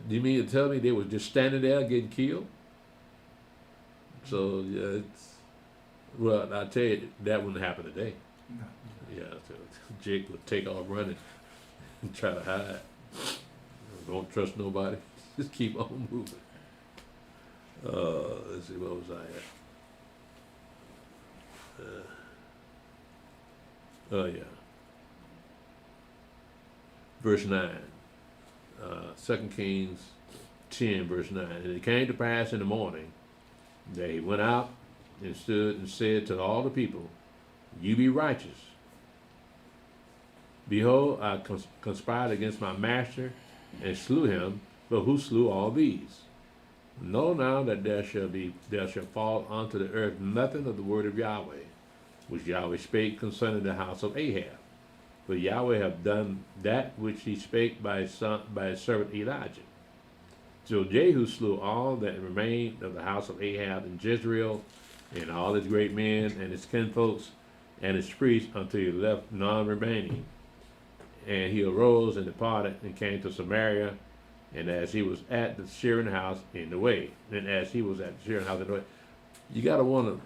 Speaker 3: Do you mean to tell me they was just standing there getting killed? So yeah, well, I tell you, that wouldn't happen today.
Speaker 4: No.
Speaker 3: Yeah, so Jake would take off running and try to hide. Don't trust nobody. Just keep on moving. Let's see, what was I at? Oh yeah. Verse 9. 2 Kings 10, verse 9. And it came to pass in the morning that he went out and stood and said to all the people, "You be righteous. Behold, I conspired against my master and slew him, but who slew all these? Know now that there shall fall unto the earth nothing of the word of Yahweh, which Yahweh spake concerning the house of Ahab. For Yahweh have done that which he spake by his servant Elijah." So Jehu slew all that remained of the house of Ahab in Jezreel, and all his great men and his kinfolks and his priests, until he left none remaining. And he arose and departed and came to Samaria, and as he was at the shearing house in the way, you gotta wonder,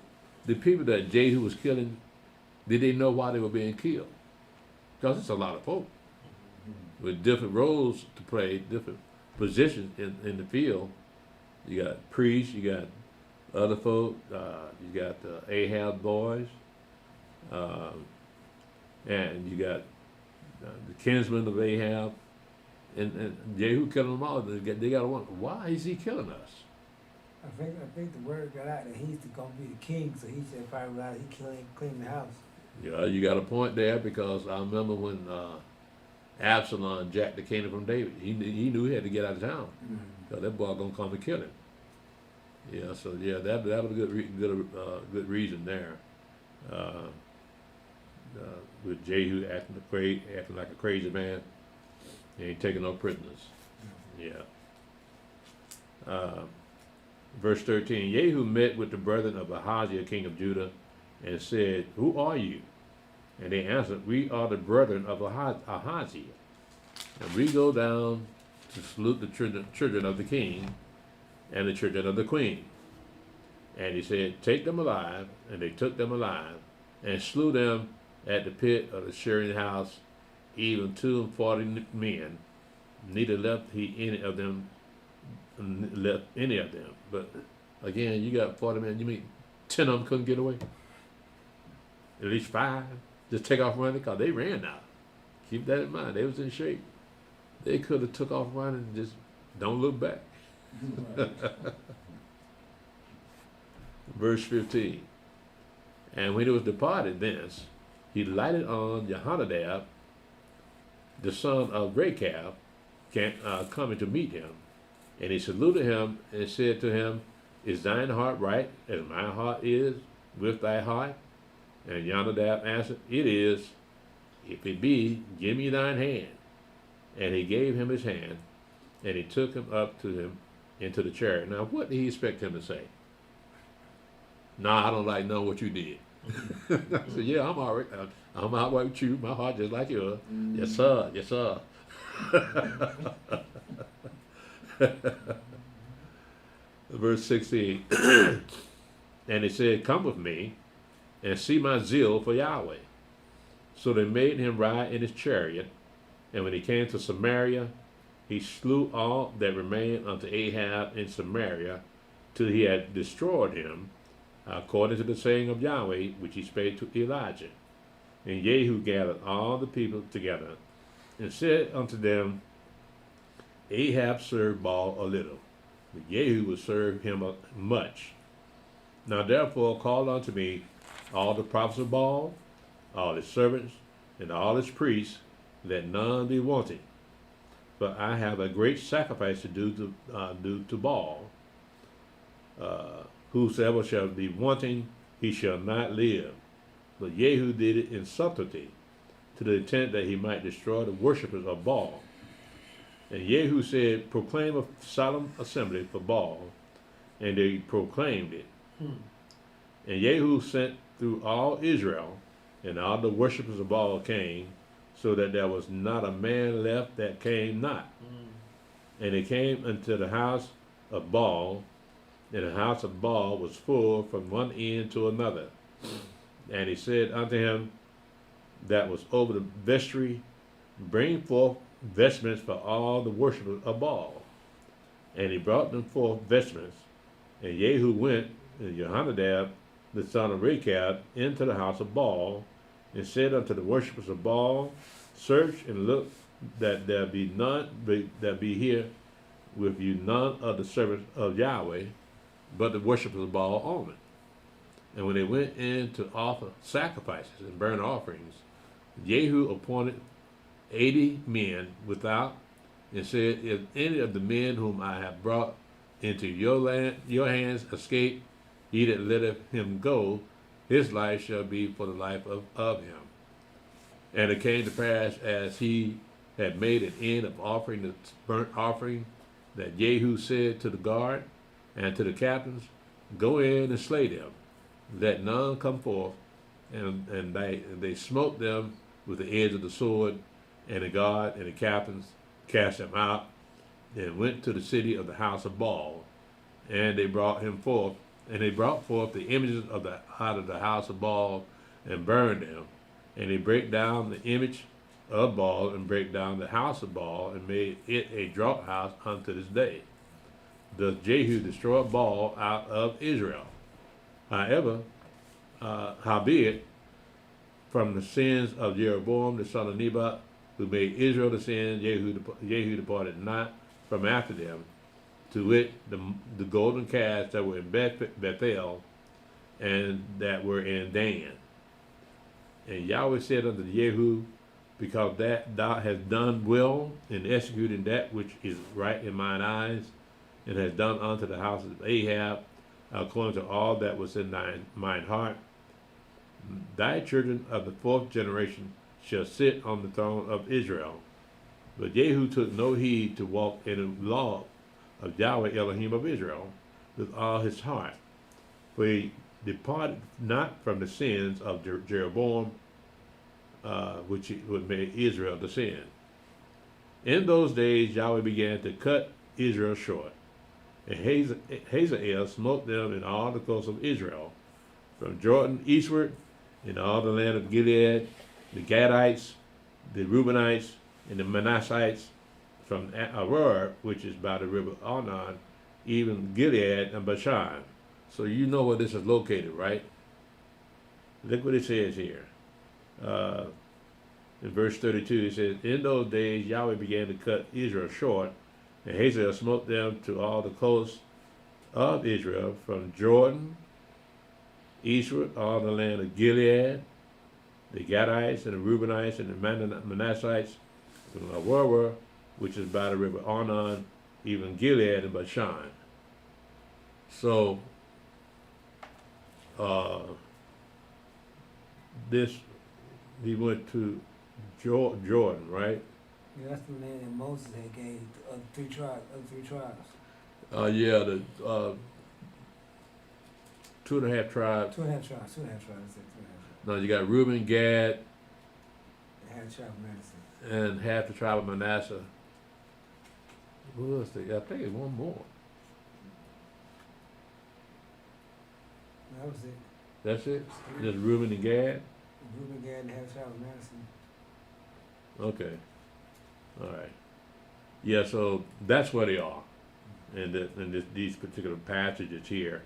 Speaker 3: the people that Jehu was killing, did they know why they were being killed? Because it's a lot of folk with different roles to play, different positions in the field. You got priests, you got other folk, you got the Ahab boys, and you got the kinsmen of Ahab, and Jehu killing them all. They got to wonder, why is he killing us?
Speaker 4: I think the word got out that he's gonna be the king, so he said probably right, he clean the house.
Speaker 3: Yeah, you got a point there, because I remember when Absalom jacked the kingdom from David. He knew he had to get out of town, because that boy gonna come and kill him. Yeah, so yeah, that was a good reason there. With Jehu acting like a crazy man, he ain't taking no prisoners. Yeah. Verse 13. Jehu met with the brethren of Ahaziah, king of Judah, and said, "Who are you?" And they answered, "We are the brethren of Ahaziah, and we go down to salute the children of the king and the children of the queen." And he said, "Take them alive." And they took them alive, and slew them at the pit of the shearing house, even 42 men. Neither left he any of them, but Again, you got 40 men. You mean 10 of them couldn't get away? At least 5 just take off running because they ran now. Keep that in mind. They was in shape. They could have took off running and just don't look back. Verse 15. And when he was departed thence, he lighted on Jehonadab, the son of Rechab, coming to meet him. And he saluted him and said to him, Is thine heart right as my heart is with thy heart? And Jehonadab answered, It is. If it be, give me thine hand. And he gave him his hand, and he took him up to him into the chariot. Now, what did he expect him to say? Nah, I don't like knowing what you did. I said, yeah, I'm all right. I'm all right with you. My heart just like yours. Yes, sir. Yes, sir. Verse 16. And he said, Come with me and see my zeal for Yahweh. So they made him ride in his chariot. And when he came to Samaria, he slew all that remained unto Ahab in Samaria, till he had destroyed him, according to the saying of Yahweh, which he spake to Elijah. And Jehu gathered all the people together, and said unto them, Ahab served Baal a little, but Jehu will serve him much. Now therefore call unto me all the prophets of Baal, all his servants, and all his priests, that none be wanting. But I have a great sacrifice to do to Baal. Whosoever shall be wanting, he shall not live. But Jehu did it in subtlety, to the intent that he might destroy the worshippers of Baal. And Jehu said, Proclaim a solemn assembly for Baal, and they proclaimed it. And Jehu sent through all Israel, and all the worshippers of Baal came, so that there was not a man left that came not. And they came unto the house of Baal, and the house of Baal was full from one end to another. And he said unto him that was over the vestry, Bring forth vestments for all the worshippers of Baal. And he brought them forth vestments. And Jehu went, and Jehonadab, the son of Rechab, into the house of Baal, and said unto the worshippers of Baal, Search and look that there be none that be here with you none of the servants of Yahweh, but the worshippers of Baal only. And when they went in to offer sacrifices and burnt offerings, Jehu appointed 80 men without, and said, If any of the men whom I have brought into your hands escape, he that letteth him go, his life shall be for the life of him. And it came to pass, as he had made an end of offering the burnt offering, that Jehu said to the guard and to the captains, Go in and slay them, let none come forth. And they smote them with the edge of the sword, and the guard and the captains cast them out, and went to the city of the house of Baal, and they brought him forth, and they brought forth the images out of the house of Baal, and burned them. And they break down the image of Baal, and break down the house of Baal, and made it a draught house unto this day. Thus Jehu destroyed Baal out of Israel. Howbeit, from the sins of Jeroboam the son of Nebat, who made Israel to sin, Jehu departed not from after them, to wit, the golden calves that were in Bethel, and that were in Dan. And Yahweh said unto Jehu, Because that thou hast done well in executing that which is right in mine eyes, and hast done unto the house of Ahab, according to all that was in mine heart, thy children of the 4th generation shall sit on the throne of Israel. But Jehu took no heed to walk in the law of Yahweh Elohim of Israel with all his heart, for he departed not from the sins of Jeroboam, which made Israel to sin. In those days Yahweh began to cut Israel short, and Hazael smote them in all the coasts of Israel, from Jordan eastward, in all the land of Gilead, the Gadites, the Reubenites, and the Manassites, from Aroer, which is by the river Arnon, even Gilead and Bashan. So you know where this is located, right? Look what it says here. In verse 32, it says, in those days Yahweh began to cut Israel short, and Hazael smote them to all the coasts of Israel, from Jordan eastward, all the land of Gilead, the Gadites and the Reubenites and the Manassites, the Aurora, which is by the river Arnon, even Gilead and Bashan. So, he went to Jordan, right?
Speaker 4: Yeah, that's the land that Moses had gave the three tribes.
Speaker 3: Yeah, the 2.5 tribes.
Speaker 4: 2.5 tribes. 2.5 tribes. That's it. 2.5 tribes.
Speaker 3: No, you got Reuben, Gad,
Speaker 4: And half the tribe of Manasseh.
Speaker 3: and half the tribe of Manasseh. Who else? I think it's one more.
Speaker 4: That was it.
Speaker 3: That's it? Just Reuben and Gad?
Speaker 4: Reuben, Gad, and half the tribe of Manasseh.
Speaker 3: Okay. All right. Yeah, so that's where they are in these particular passages here.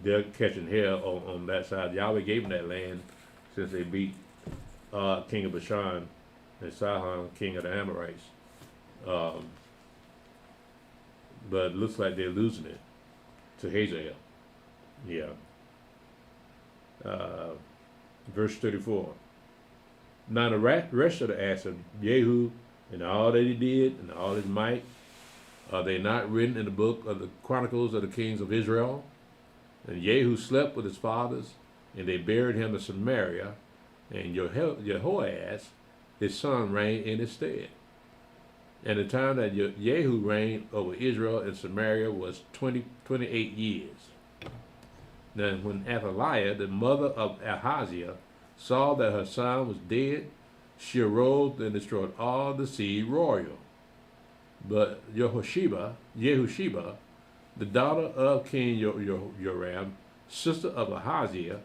Speaker 3: They're catching hell on that side. Yahweh gave them that land since they beat King of Bashan and Sihon, king of the Amorites. But it looks like they're losing it to Hazael. Yeah. Verse 34. Now the rest of the acts of Jehu and all that he did and all his might, are they not written in the book of the Chronicles of the Kings of Israel? And Jehu slept with his fathers, and they buried him in Samaria, and Jehoahaz, his son, reigned in his stead. And the time that Jehu reigned over Israel and Samaria was 28 years. Now when Athaliah, the mother of Ahaziah, saw that her son was dead, she arose and destroyed all the seed royal. But Yehosheba, the daughter of King Joram, sister of Ahaziah,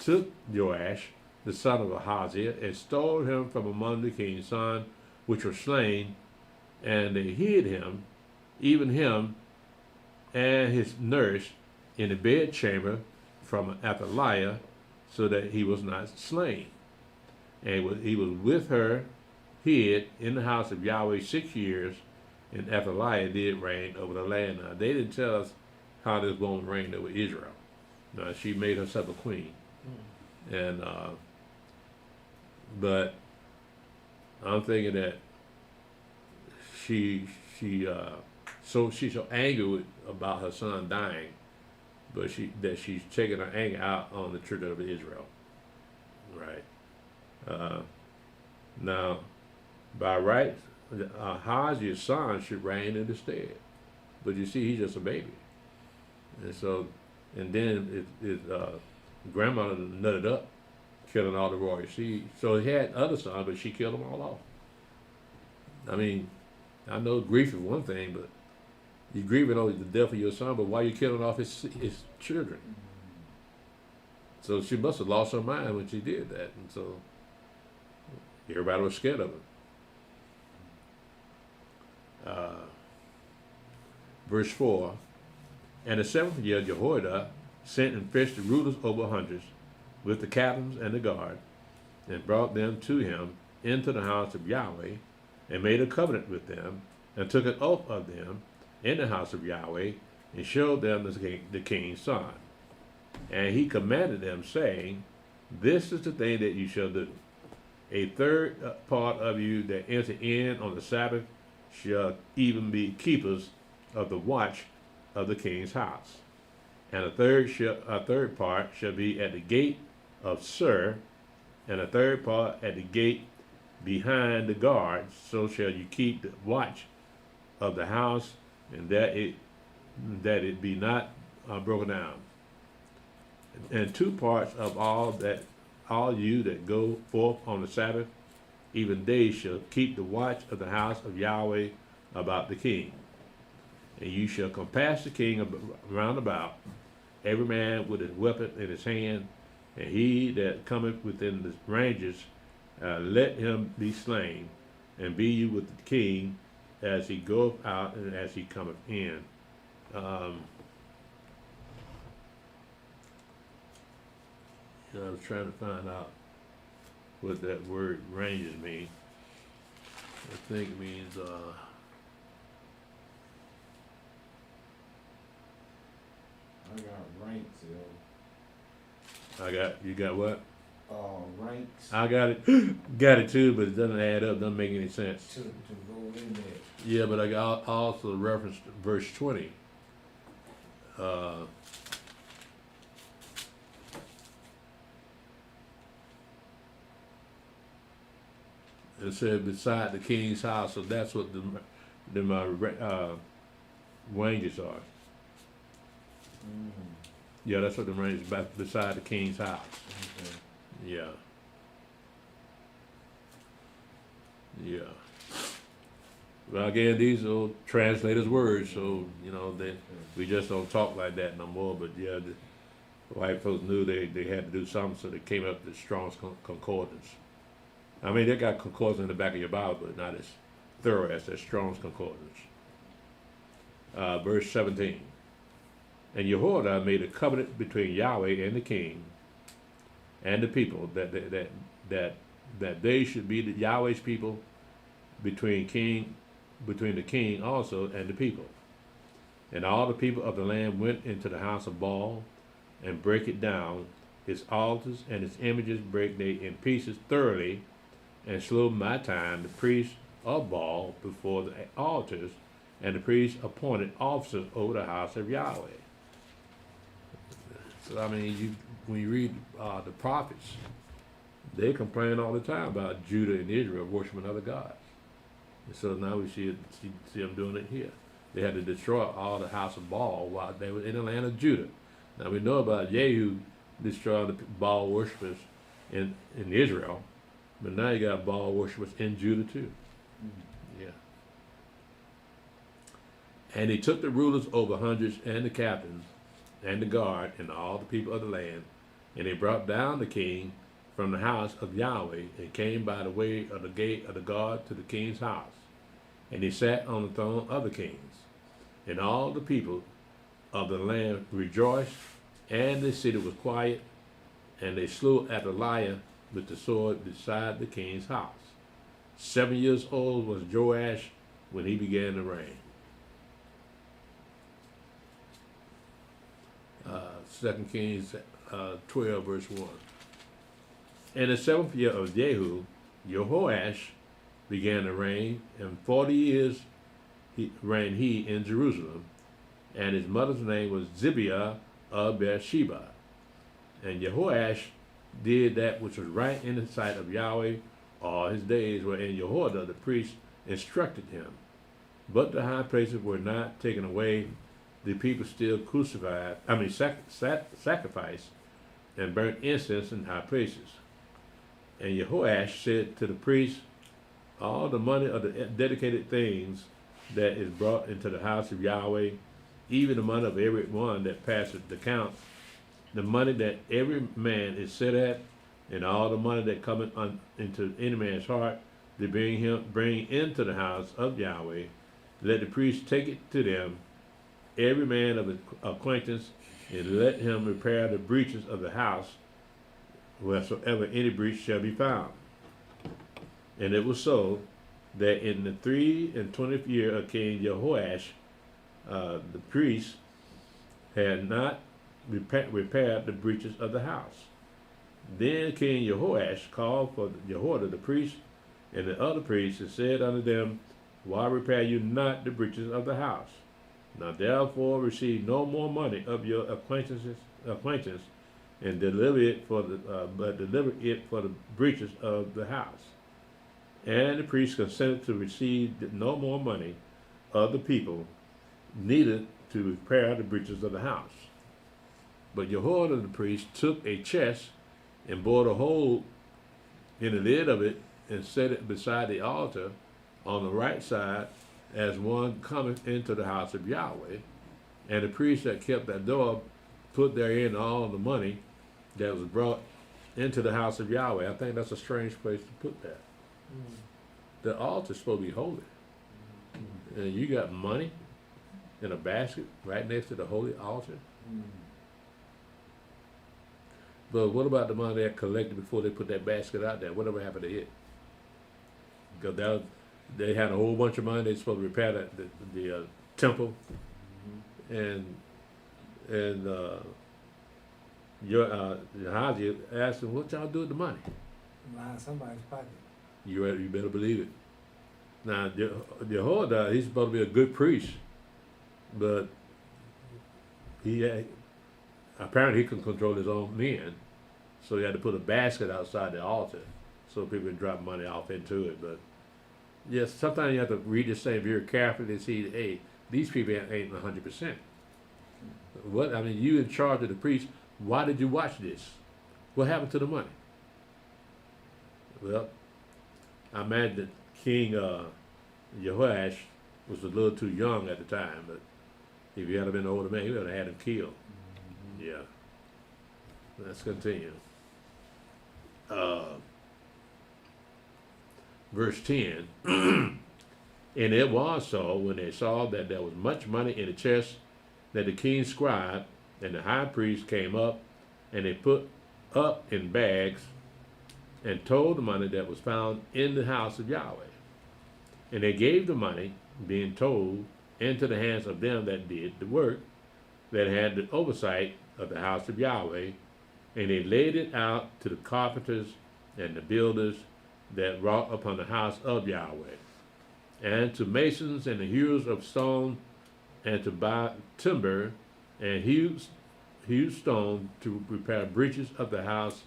Speaker 3: took Joash, the son of Ahaziah, and stole him from among the king's sons, which were slain, and they hid him, even him and his nurse, in the bedchamber from Athaliah, so that he was not slain. And he was with her, hid in the house of Yahweh 6 years, and Athaliah did reign over the land. Now, they didn't tell us how this woman reigned over Israel. Now, she made herself a queen. And, but I'm thinking that she's so angry about her son dying, but she's taking her anger out on the children of Israel. Right. Now, by right, Ahaziah's son should reign in his stead, but you see, he's just a baby, and so, and then his grandmother nutted up, killing all the royal seed. So he had other sons, but she killed them all off. I mean, I know grief is one thing, but you're grieving over the death of your son, but why are you killing off his children? So she must have lost her mind when she did that, and so everybody was scared of her. Verse 4, and the 7th year Jehoiada sent and fetched the rulers over hundreds with the captains and the guard, and brought them to him into the house of Yahweh, and made a covenant with them, and took an oath of them in the house of Yahweh, and showed them the king's son. And he commanded them, saying, this is the thing that you shall do. A third part of you that enter in on the Sabbath shall even be keepers of the watch of the king's house. And a third part shall be at the gate of Sur, and a third part at the gate behind the guards. So shall you keep the watch of the house, and that it be not broken down. And 2 parts of all you that go forth on the Sabbath, even they shall keep the watch of the house of Yahweh about the king. And you shall compass the king round about, every man with his weapon in his hand, and he that cometh within the ranges, let him be slain. and be you with the king as he goeth out and as he cometh in. I was trying to find out what that word ranges mean. I think it means,
Speaker 6: I got ranks, yo.
Speaker 3: you got what?
Speaker 6: Ranks
Speaker 3: I got it, got it too, but it doesn't add up, doesn't make any sense.
Speaker 6: to go in there.
Speaker 3: Yeah, but I got also referenced verse 20. It said beside the king's house, so that's what the ranges are. Yeah, that's what the ranges beside the king's house.
Speaker 6: Okay.
Speaker 3: Yeah. Yeah. Well, again, these are translators' words, so you know we just don't talk like that no more. But yeah, the white folks knew they had to do something, so they came up with the Strong's Concordance. I mean, they got concordance in the back of your Bible, but not as thorough as that Strong's Concordance. Verse 17. And Jehoiada made a covenant between Yahweh and the king and the people that they should be the Yahweh's people between the king also and the people. And all the people of the land went into the house of Baal and break it down, his altars and his images break they in pieces thoroughly, and slew Mattan, the priest of Baal, before the altars, and the priest appointed officers over the house of Yahweh. So I mean, when you read the prophets, they complain all the time about Judah and Israel worshiping other gods. And so now we see them doing it here. They had to destroy all the house of Baal while they were in the land of Judah. Now we know about Jehu destroying the Baal worshippers in Israel, but now you got Baal worshippers in Judah too. Yeah. And he took the rulers over hundreds and the captains and the guard and all the people of the land, and they brought down the king from the house of Yahweh and came by the way of the gate of the guard to the king's house. And he sat on the throne of the kings. And all the people of the land rejoiced, and the city was quiet, and they slew Athaliah with the sword beside the king's house. 7 years old was Joash when he began to reign. 2 Kings 12 verse 1. In the 7th year of Jehu, Jehoash began to reign, and 40 years reigned he in Jerusalem, and his mother's name was Zibiah of Beersheba. And Jehoash did that which was right in the sight of Yahweh all his days, wherein Jehoiada the priest instructed him. But the high places were not taken away. The people still sacrificed and burnt incense in high places. And Jehoash said to the priests, all the money of the dedicated things that is brought into the house of Yahweh, even the money of every one that passeth the count, the money that every man is set at, and all the money that cometh into any man's heart, to bring into the house of Yahweh, let the priest take it to them, every man of his acquaintance, and let him repair the breaches of the house, wheresoever any breach shall be found. And it was so that in the 23rd year of King Jehoash, the priest had not repaired the breaches of the house. Then King Jehoash called for Jehoiada the priest and the other priests, and said unto them, why repair you not the breaches of the house? Now therefore receive no more money of your acquaintance, and deliver it for the breaches of the house. And the priest consented to receive no more money of the people, neither to repair the breaches of the house. But Jehoiada the priest took a chest and bored a hole in the lid of it, and set it beside the altar on the right side, as one cometh into the house of Yahweh. And the priest that kept that door put therein all the money that was brought into the house of Yahweh. I think that's a strange place to put that. the altar's supposed to be holy. And you got money in a basket right next to the holy altar. But what about the money they collected before they put that basket out there? Whatever happened to it? Because they had a whole bunch of money. They were supposed to repair the temple, and Gehazi asked him, "What y'all do with the money?"
Speaker 4: Line in somebody's pocket.
Speaker 3: You better believe it. Now Jehoiada, he's supposed to be a good priest, but apparently he can control his own men, so he had to put a basket outside the altar so people can drop money off into it. But yes, sometimes you have to read this thing very carefully to see, hey, these people ain't 100%. What, I mean, you in charge of the priest, why did you watch this? What happened to the money? Well, I imagine that King Jehoash was a little too young at the time, but if he had been an older man, he would have had him killed. Yeah. Let's continue. Verse 10. And it was so, when they saw that there was much money in the chest, that the king's scribe and the high priest came up, and they put up in bags and told the money that was found in the house of Yahweh. And they gave the money, being told, into the hands of them that did the work, that had the oversight of the house of Yahweh, and they laid it out to the carpenters and the builders that wrought upon the house of Yahweh, and to masons and the hewers of stone, and to buy timber and hew stone to repair breaches of the house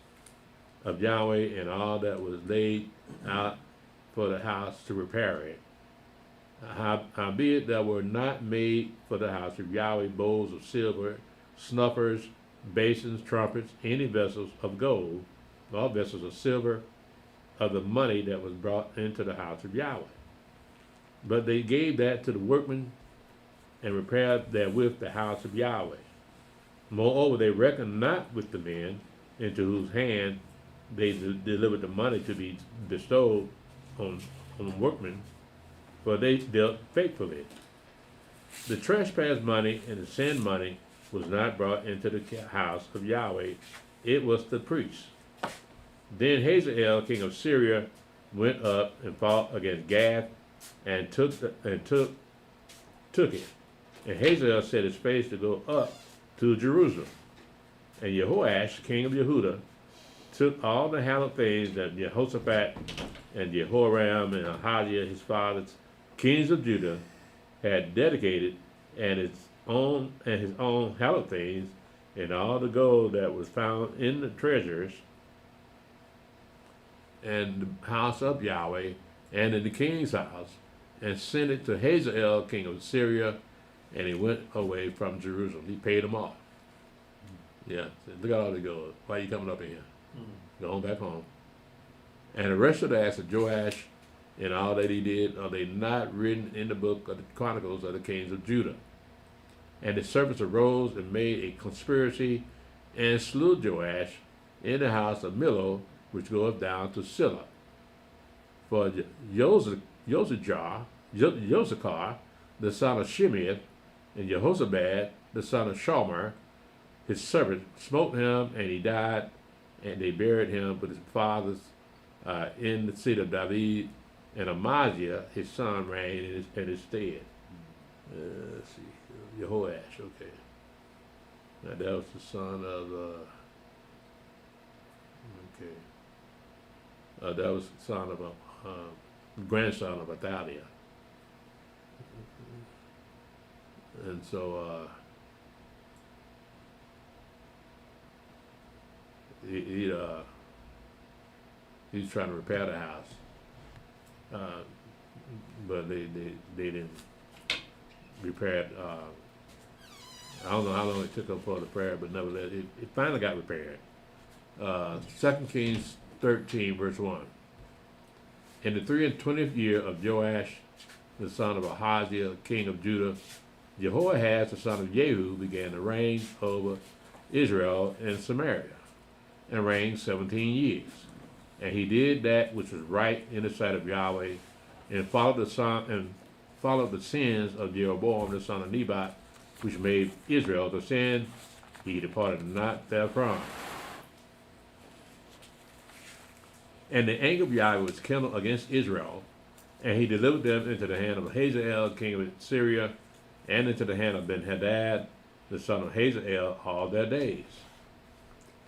Speaker 3: of Yahweh, and all that was laid out for the house to repair it. Howbeit there were not made for the house of Yahweh bowls of silver, snuffers, basins, trumpets, any vessels of gold, all vessels of silver, of the money that was brought into the house of Yahweh. But they gave that to the workmen, and repaired therewith the house of Yahweh. Moreover, they reckoned not with the men into whose hand they delivered the money to be bestowed on workmen, for they dealt faithfully. The trespass money and the sin money was not brought into the house of Yahweh, it was the priests. Then Hazael, king of Syria, went up and fought against Gath, and took it. And Hazael set his face to go up to Jerusalem. And Jehoash, king of Yehudah, took all the hallowed things that Jehoshaphat and Jehoram and Ahaziah, his fathers, kings of Judah, had dedicated, and his own hallowed things, and all the gold that was found in the treasures, and the house of Yahweh, and in the king's house, and sent it to Hazael, king of Syria, and he went away from Jerusalem. He paid them off. Yeah, look at all the gold. Why are you coming up in here? Go on back home. And the rest of the acts of Joash and all that he did, are they not written in the book of the Chronicles of the kings of Judah? And the servants arose and made a conspiracy, and slew Joash in the house of Millo, which goeth down to Silla. For Josachar, the son of Shimeath, and Jehozabad, the son of Shalmer, his servant, smote him, and he died, and they buried him with his fathers in the city of David, and Amaziah, his son, reigned in his stead. Let's see, Jehoash, okay. Now that was the son of, that was the son of grandson of Athaliah. And so he's trying to repair the house, but they didn't repair it. I don't know how long it took them for the prayer, but nevertheless, it finally got repaired. 2 Kings 13, verse 1. In the 23rd year of Joash, the son of Ahaziah, king of Judah, Jehoahaz, the son of Jehu, began to reign over Israel and Samaria, and reigned 17 years. And he did that which was right in the sight of Yahweh, and followed the sins of Jeroboam the son of Nebat, which made Israel to sin. He departed not therefrom. And the anger of Yahweh was kindled against Israel, and he delivered them into the hand of Hazael, king of Syria, and into the hand of Ben-Hadad, the son of Hazael, all their days.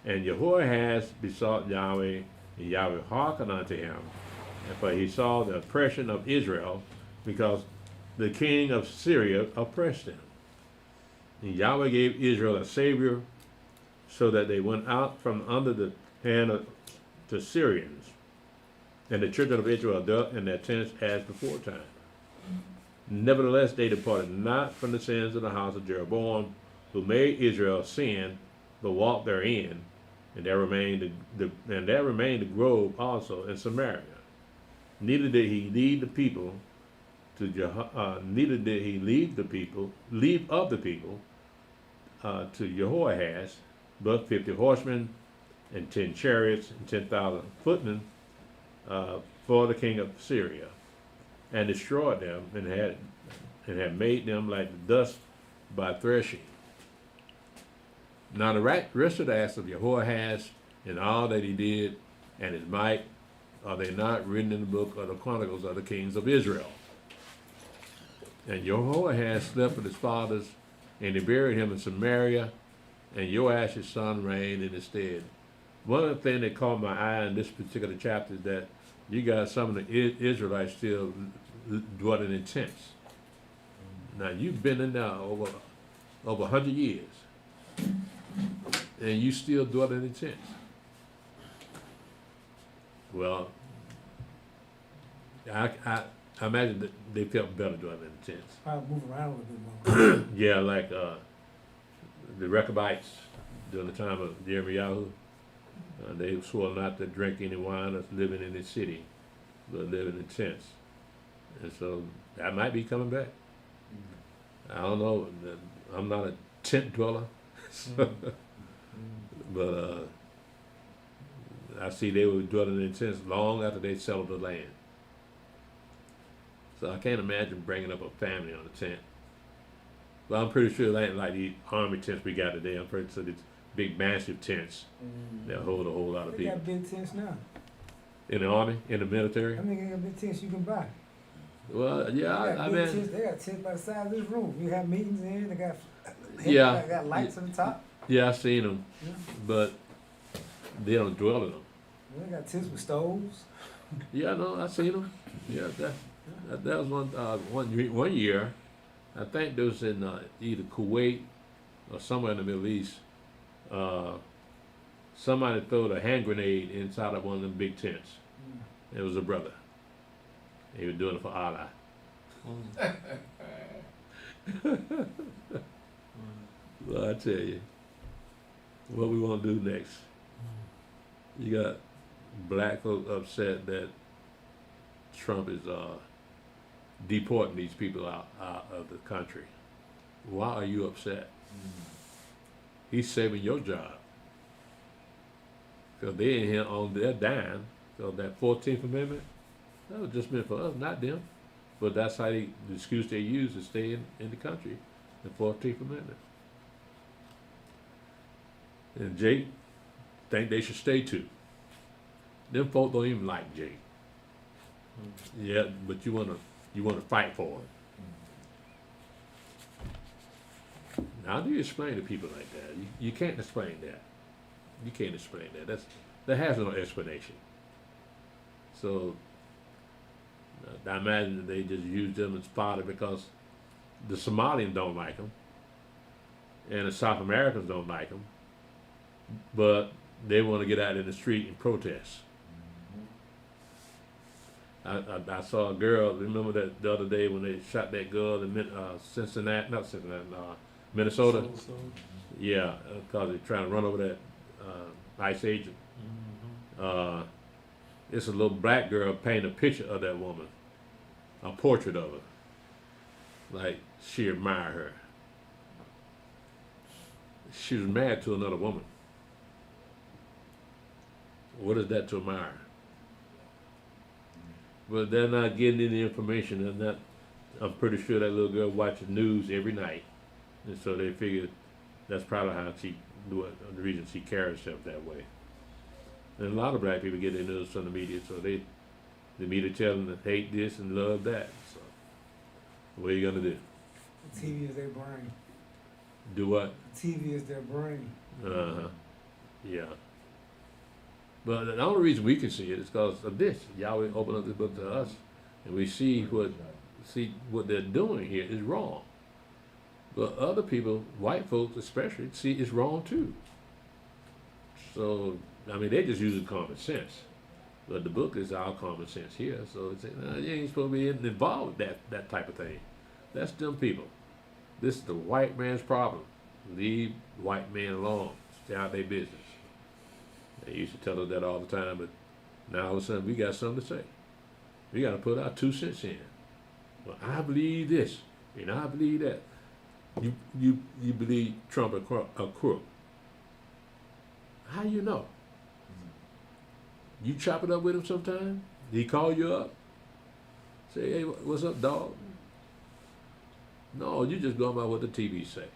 Speaker 3: And Jehoahaz besought Yahweh, and Yahweh hearkened unto him, and for he saw the oppression of Israel, because the king of Syria oppressed them. And Yahweh gave Israel a savior, so that they went out from under the hand of the Syrians. And the children of Israel dwelt in their tents as before time. Nevertheless, they departed not from the sins of the house of Jeroboam, who made Israel sin, but walked therein. And there remained the grove also in Samaria. Neither did he lead the people to Jehoahaz, but 50 horsemen and 10 chariots and 10,000 footmen for the king of Syria, and destroyed them, and had made them like the dust by threshing. Now the rest of the acts of Jehoahaz and all that he did and his might, are they not written in the book of the Chronicles of the kings of Israel? And Jehoahaz slept with his fathers, and they buried him in Samaria, and Joash his son reigned in his stead. One of the things that caught my eye in this particular chapter is that you got some of the Israelites still dwelling in tents. Now you've been in there over 100 years, and you still dwelling in tents. Well, I imagine that they felt better dwelling in tents.
Speaker 4: Probably move around a little bit more.
Speaker 3: Yeah, like the Rechabites during the time of Jeremiah. They swore not to drink any wine or living in the city, but living in tents. And so that might be coming back. I don't know. I'm not a tent dweller. But I see they were dwelling in tents long after they settled the land. So I can't imagine bringing up a family on a tent. But I'm pretty sure it ain't like these army tents we got today. I'm pretty sure it's big, massive tents that hold a whole lot of
Speaker 4: They
Speaker 3: people.
Speaker 4: got big tents now.
Speaker 3: In the army, in the military.
Speaker 4: I mean, they got big tents you can buy.
Speaker 3: Well, yeah, I mean,
Speaker 4: tents, they got tents by the side of this room. You have meetings in. They got
Speaker 3: Yeah.
Speaker 4: They got lights on the top.
Speaker 3: yeah, I've seen them,
Speaker 4: Yeah.
Speaker 3: but they don't dwell in them.
Speaker 4: They got tents with stoves.
Speaker 3: Yeah, no, I've seen them. Yeah, that was one year. I think there was in either Kuwait or somewhere in the Middle East. Somebody threw a hand grenade inside of one of them big tents. It was a brother. He was doing it for Allah. Well, I tell you, what we want to do next. You got black folks upset that Trump is deporting these people out of the country. Why are you upset? He's saving your job. Because they in here on their dime. So that 14th Amendment, that was just meant for us, not them. But that's how the excuse they use to stay in the country, the 14th Amendment. And Jake think they should stay too. Them folk don't even like Jake. Yeah, but you wanna fight for it. Now, how do you explain to people like that? You can't explain that. You can't explain that. That has no explanation. So I imagine that they just use them as fodder because the Somalians don't like them, and the South Americans don't like them, but they want to get out in the street and protest. I saw a girl. Remember that the other day when they shot that girl in Minnesota? Yeah, because they're trying to run over that ICE agent. It's a little black girl painting a picture of that woman, a portrait of her, like she admired her. She was married to another woman. What is that to admire? but they're not getting any information. They're not. I'm pretty sure that little girl watches news every night, and so they figure that's probably how she do it. The reason she carries herself that way. And a lot of black people get their news from the media, so the media tell them to hate this and love that. So what are you gonna do?
Speaker 4: The TV is their brain.
Speaker 3: Do what?
Speaker 4: The TV is their brain.
Speaker 3: Uh-huh. Yeah. But the only reason we can see it is because of this. Yahweh opened up this book to us, and we see what they're doing here is wrong. But other people, white folks especially, see it's wrong too. So, I mean, they just using common sense. But the book is our common sense here. So it's no, you ain't supposed to be involved with that type of thing. That's them people. This is the white man's problem. Leave white men alone. Stay out their business. They used to tell us that all the time, but now all of a sudden we got something to say. We got to put our 2 cents in. Well, I believe this, and I believe that. You believe Trump a crook. How you know? You chop it up with him sometime? Did he call you up? Say, hey, what's up, dog? No, you just going by what the TV say.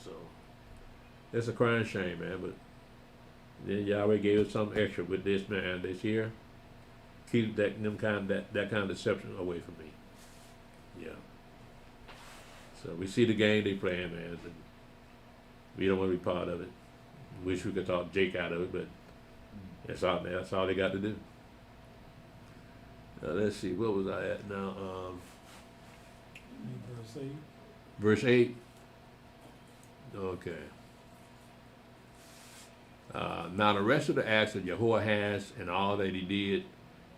Speaker 3: So, it's a crying shame, man, but then Yahweh gave us something extra with this, man, this year. Keep that kind of deception away from me. Yeah. So we see the game they playing, man, and we don't want to be part of it. Wish we could talk Jake out of it, but that's all, man. That's all they got to do. Let's see, what was I at now? Verse 8. Okay. Now the rest of the acts of Jehoahaz and all that he did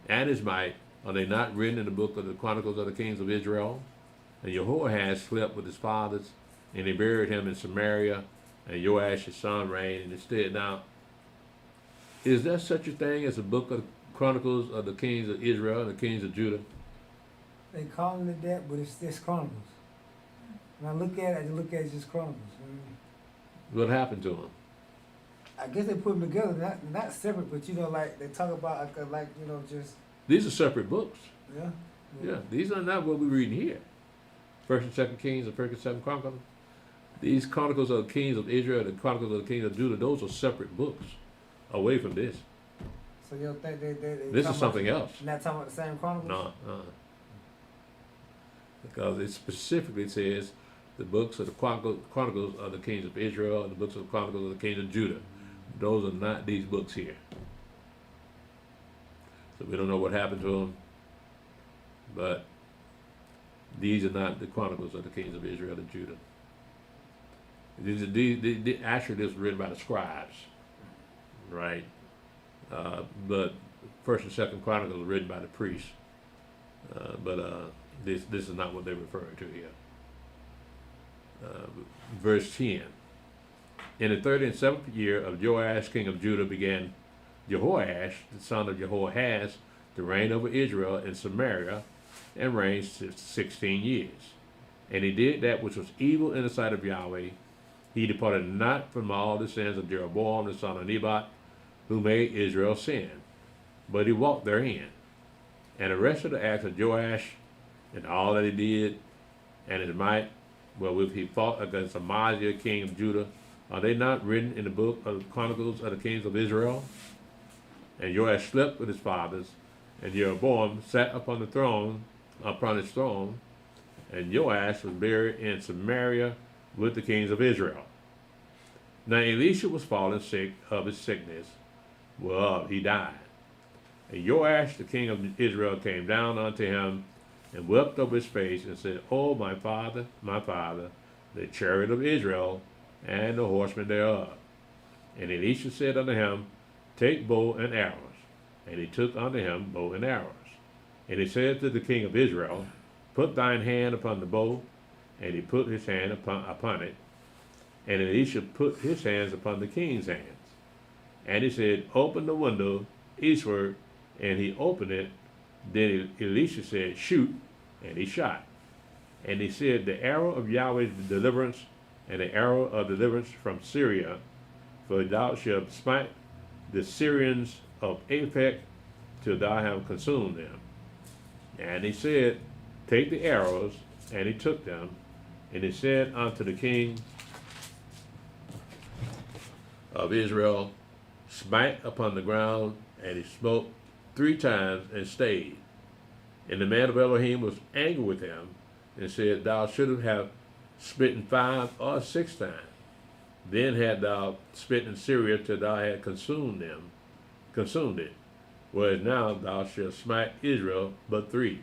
Speaker 3: and his might, are they not written in the book of the Chronicles of the Kings of Israel? And Jehoahaz slept with his fathers, and they buried him in Samaria, and Joash his son reigned in his stead. Now, is there such a thing as a book of Chronicles of the Kings of Israel and the Kings of Judah?
Speaker 4: They calling it that, but it's Chronicles. When I look at it, I just look at it as just Chronicles.
Speaker 3: What happened to them?
Speaker 4: I guess they put them together, not separate, but like they talk about just
Speaker 3: These are separate books.
Speaker 4: yeah.
Speaker 3: Yeah, these are not what we're reading here. First and Second Kings and First and Second Chronicles. These Chronicles of the Kings of Israel and the Chronicles of the Kings of Judah, those are separate books away from this.
Speaker 4: So you don't think they
Speaker 3: This is something else.
Speaker 4: Not talking about the same Chronicles?
Speaker 3: No, because it specifically says the books of the Chronicles of the Kings of Israel and the books of the Chronicles of the Kings of Judah. Those are not these books here. So we don't know what happened to them, but these are not the Chronicles of the Kings of Israel and Judah. Actually, this was written by the scribes, right? But First and Second Chronicles were written by the priests. This is not what they're referring to here. Verse 10. In the 37th year of Joash, king of Judah, began Jehoash, the son of Jehoahaz, to reign over Israel in Samaria, and reigned 16 years. And he did that which was evil in the sight of Yahweh. He departed not from all the sins of Jeroboam, the son of Nebat, who made Israel sin, but he walked therein. And the rest of the acts of Joash, and all that he did, and his might, wherewith he fought against Amaziah, king of Judah, are they not written in the book of the Chronicles of the Kings of Israel? And Joash slept with his fathers, and Jeroboam sat upon his throne, and Joash was buried in Samaria with the kings of Israel. Now Elisha was fallen sick of his sickness, whereof he died. And Joash, the king of Israel, came down unto him, and wept over his face, and said, O my father, the chariot of Israel, and the horsemen thereof. And Elisha said unto him, Take bow and arrows. And he took unto him bow and arrows. And he said to the king of Israel, Put thine hand upon the bow. And he put his hand upon it. And Elisha put his hands upon the king's hands. And he said, Open the window eastward. And he opened it. Then Elisha said, Shoot. And he shot. And he said, The arrow of Yahweh's deliverance, and the arrow of deliverance from Syria, for thou shalt smite the Syrians of Aphek till thou have consumed them. And he said, take the arrows, and he took them, and he said unto the king of Israel, smite upon the ground, and he smote 3 times and stayed. And the man of Elohim was angry with him, and said, thou shouldst have smitten 5 or 6 times. Then had thou smitten Syria till thou had consumed it. Whereas now thou shalt smite Israel but 3.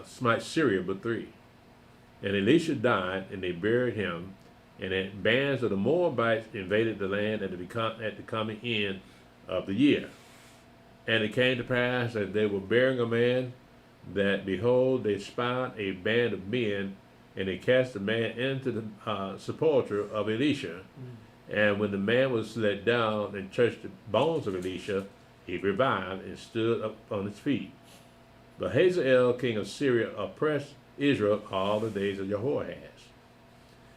Speaker 3: Smite Syria but 3. And Elisha died, and they buried him, and the bands of the Moabites invaded the land at the coming in of the year. And it came to pass that they were burying a man, that behold, they spied a band of men, and they cast the man into the sepulchre of Elisha. And when the man was let down and touched the bones of Elisha, he revived and stood up on his feet. But Hazael, king of Syria, oppressed Israel all the days of Jehoahaz.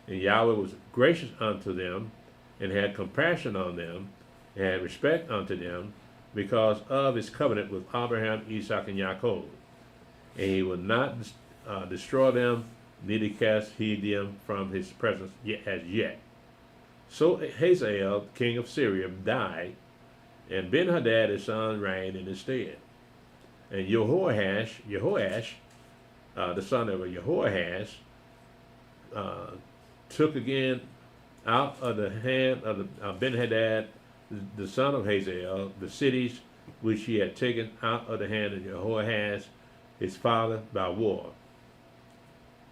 Speaker 3: And Yahweh was gracious unto them, and had compassion on them, and had respect unto them, because of his covenant with Abraham, Isaac, and Jacob. And he would not destroy them, neither cast he them from his presence as yet. So Hazael, king of Syria, died, and Ben-Hadad his son reigned in his stead. And Jehoash, the son of Jehoahaz, took again out of the hand of Ben-Hadad, the son of Hazael, the cities which he had taken out of the hand of Jehoahaz, his father, by war.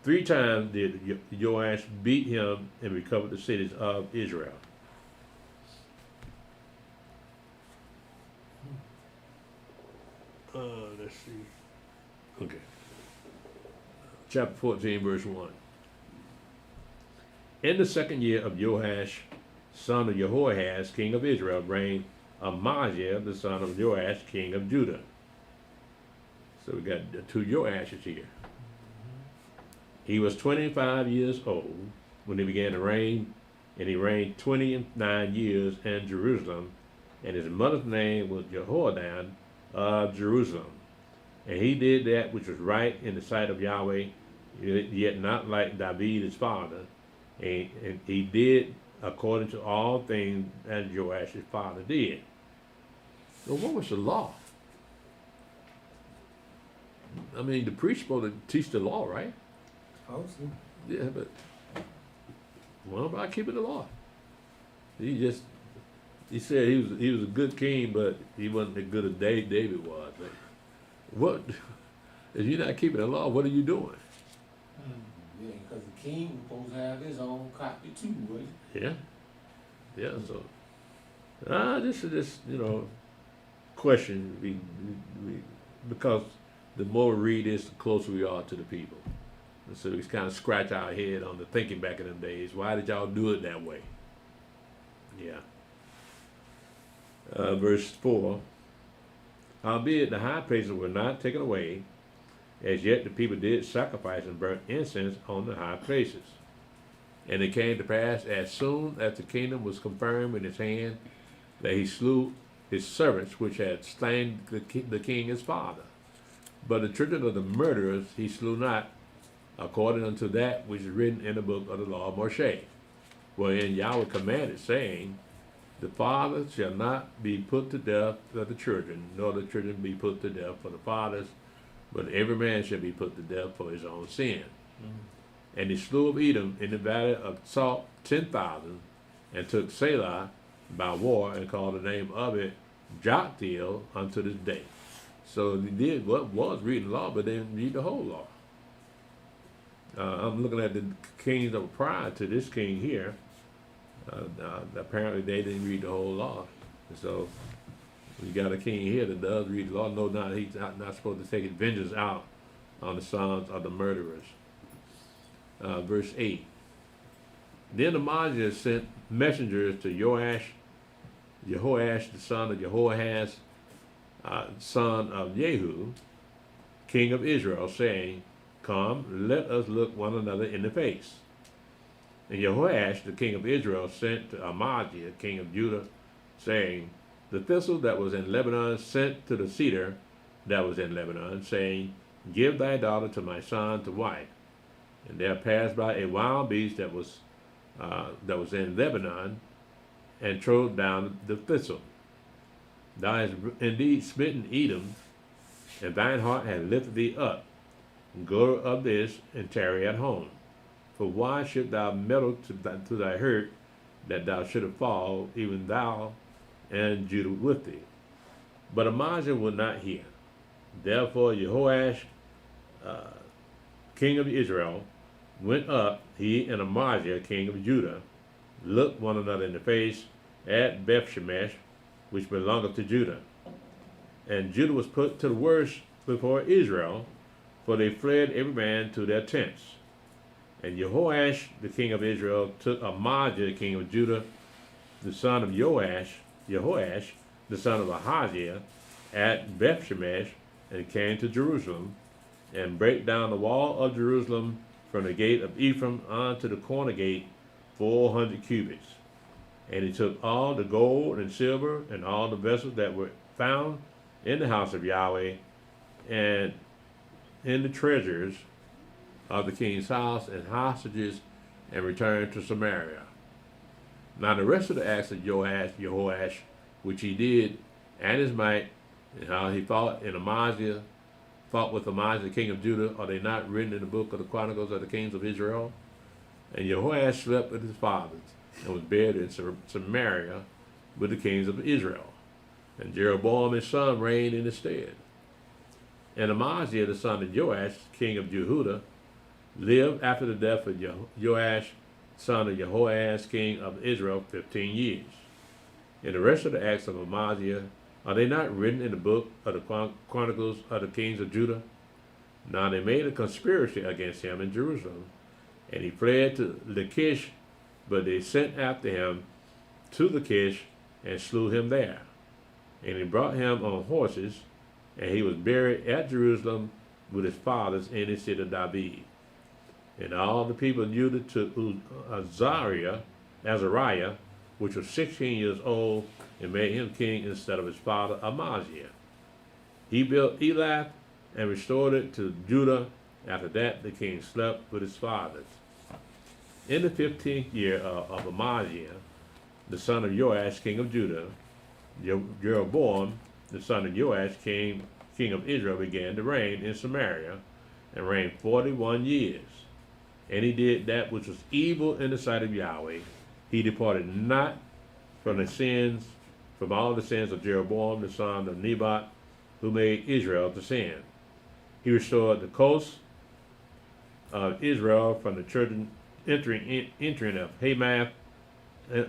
Speaker 3: 3 times did Joash beat him and recovered the cities of Israel. Let's see. Okay. Chapter 14, verse 1. In the 2nd year of Joash, son of Jehoahaz, king of Israel, reigned Amaziah, the son of Joash, king of Judah. So we got 2 Joashes here. He was 25 years old when he began to reign, and he reigned 29 years in Jerusalem, and his mother's name was Jehoadan of Jerusalem. And he did that which was right in the sight of Yahweh, yet not like David his father, and he did according to all things as Joash his father did. So what was the law? I mean, the priest supposed to teach the law, right? Yeah, but what about keeping the law? He said he was a good king, but he wasn't as good as David was. Like, what if you're not keeping the law? What are you doing?
Speaker 6: Yeah, because the king was supposed to have his own copy too, right?
Speaker 3: Yeah. So, this is question we because the more we read this, the closer we are to the people. And so we kind of scratch our head on the thinking back in them days. Why did y'all do it that way? Yeah. Verse 4. Howbeit the high places were not taken away, as yet the people did sacrifice and burnt incense on the high places. And it came to pass, as soon as the kingdom was confirmed in his hand, that he slew his servants which had slain the king his father. But the children of the murderers he slew not, according unto that which is written in the book of the law of Moshe, wherein Yahweh commanded, saying, the father shall not be put to death for the children, nor the children be put to death for the fathers, but every man shall be put to death for his own sin. And he slew of Edom in the valley of Salt 10,000, and took Selah by war, and called the name of it Joktheel unto this day. So they did what was reading the law, but they didn't read the whole law. I'm looking at the kings that were prior to this king here. Apparently they didn't read the whole law. And so you got a king here that does read the law. No, he's not supposed to take his vengeance out on the sons of the murderers. Verse 8. Then Amaziah sent messengers to Jehoash, the son of Jehoahaz, son of Jehu, king of Israel, saying, come, let us look one another in the face. And Jehoash, the king of Israel, sent to Amaziah, king of Judah, saying, the thistle that was in Lebanon sent to the cedar, that was in Lebanon, saying, Give thy daughter to my son to wife. And there passed by a wild beast that was in Lebanon, and trode down the thistle. Thou hast indeed smitten Edom, and thine heart hath lifted thee up. Go of this, and tarry at home. For why should thou meddle to thy hurt, that thou shouldest fall, even thou and Judah with thee? But Amaziah would not hear. Therefore Jehoash, king of Israel, went up, he and Amaziah, king of Judah, looked one another in the face at Bethshemesh, which belongeth to Judah. And Judah was put to the worst before Israel, for they fled every man to their tents. And Jehoash, the king of Israel, took Amaziah, the king of Judah, the son of Jehoash, the son of Ahaziah, at Bethshemesh, and came to Jerusalem, and brake down the wall of Jerusalem from the gate of Ephraim unto the corner gate 400 cubits. And he took all the gold and silver and all the vessels that were found in the house of Yahweh and in the treasures of the king's house and hostages, and returned to Samaria. Now the rest of the acts of Jehoash, which he did, and his might, and how he fought with Amaziah, the king of Judah, are they not written in the book of the Chronicles of the kings of Israel? And Jehoash slept with his fathers, and was buried in Samaria with the kings of Israel. And Jeroboam his son reigned in his stead. And Amaziah the son of Joash, king of Jehudah, lived after the death of Joash, son of Jehoash, king of Israel, 15 years. And the rest of the acts of Amaziah, are they not written in the book of the Chronicles of the kings of Judah? Now they made a conspiracy against him in Jerusalem, and he fled to Lachish, but they sent after him to Lachish and slew him there. And he brought him on horses, and he was buried at Jerusalem with his fathers in the city of David. And all the people of Judah took Azariah, which was 16 years old, and made him king instead of his father Amaziah. He built Elath and restored it to Judah. After that, the king slept with his fathers. In the 15th year of Amaziah, the son of Joash, king of Judah, Jeroboam, the son of Joash, king of Israel, began to reign in Samaria, and reigned 41 years. And he did that which was evil in the sight of Yahweh. He departed not from all the sins of Jeroboam, the son of Nebat, who made Israel to sin. He restored the coast of Israel from the children entering of Hamath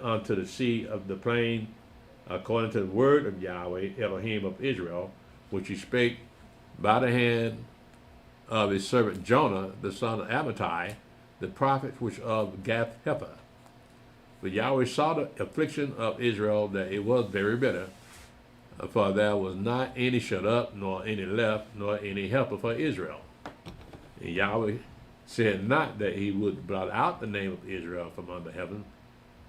Speaker 3: unto the sea of the plain, according to the word of Yahweh, Elohim of Israel, which he spake by the hand of his servant Jonah, the son of Amittai, the prophet which of Gath-hepher. But Yahweh saw the affliction of Israel, that it was very bitter, for there was not any shut up, nor any left, nor any helper for Israel. And Yahweh said not that he would blot out the name of Israel from under heaven,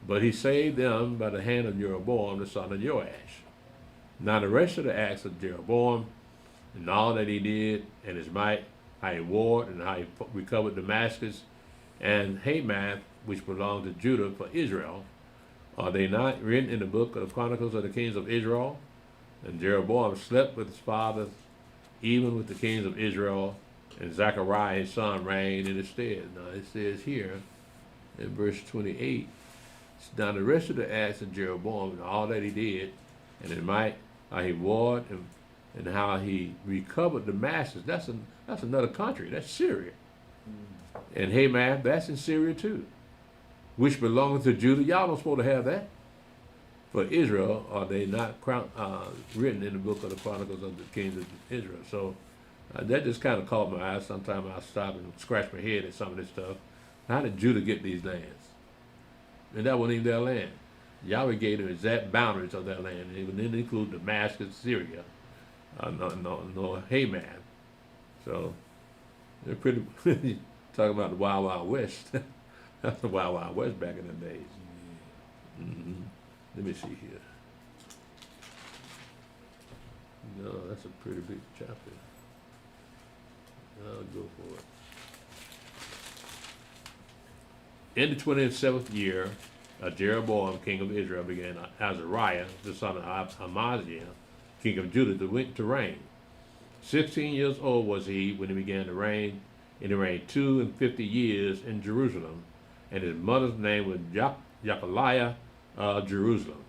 Speaker 3: but he saved them by the hand of Jeroboam, the son of Joash. Now the rest of the acts of Jeroboam, and all that he did, and his might, how he warred, and how he recovered Damascus, and Hamath, which belonged to Judah for Israel, are they not written in the book of the Chronicles of the kings of Israel? And Jeroboam slept with his fathers, even with the kings of Israel, and Zechariah his son reigned in his stead. Now it says here in verse 28, now the rest of the acts of Jeroboam and all that he did, and his might, how he warred, and how he recovered Damascus. That's another country. That's Syria. And Hamath, that's in Syria too, which belongeth to Judah. Y'all don't supposed to have that. For Israel, are they not written in the book of the Chronicles of the kings of Israel? So that just kind of caught my eye. Sometimes I stop and scratch my head at some of this stuff. How did Judah get these lands? And that wasn't even their land. Yahweh gave them exact boundaries of their land. And it didn't include Damascus, Syria, nor Hamath. So they're pretty talking about the Wild Wild West. That's the Wild Wild West back in the days. Mm-hmm. Let me see here. No, that's a pretty big chapter. I'll go for it. In the 27th year of Jeroboam, king of Israel, began Azariah, the son of Amaziah, king of Judah, to reign. 16 years old was he when he began to reign, and he reigned 52 years in Jerusalem, and his mother's name was Jechaliah of Jerusalem.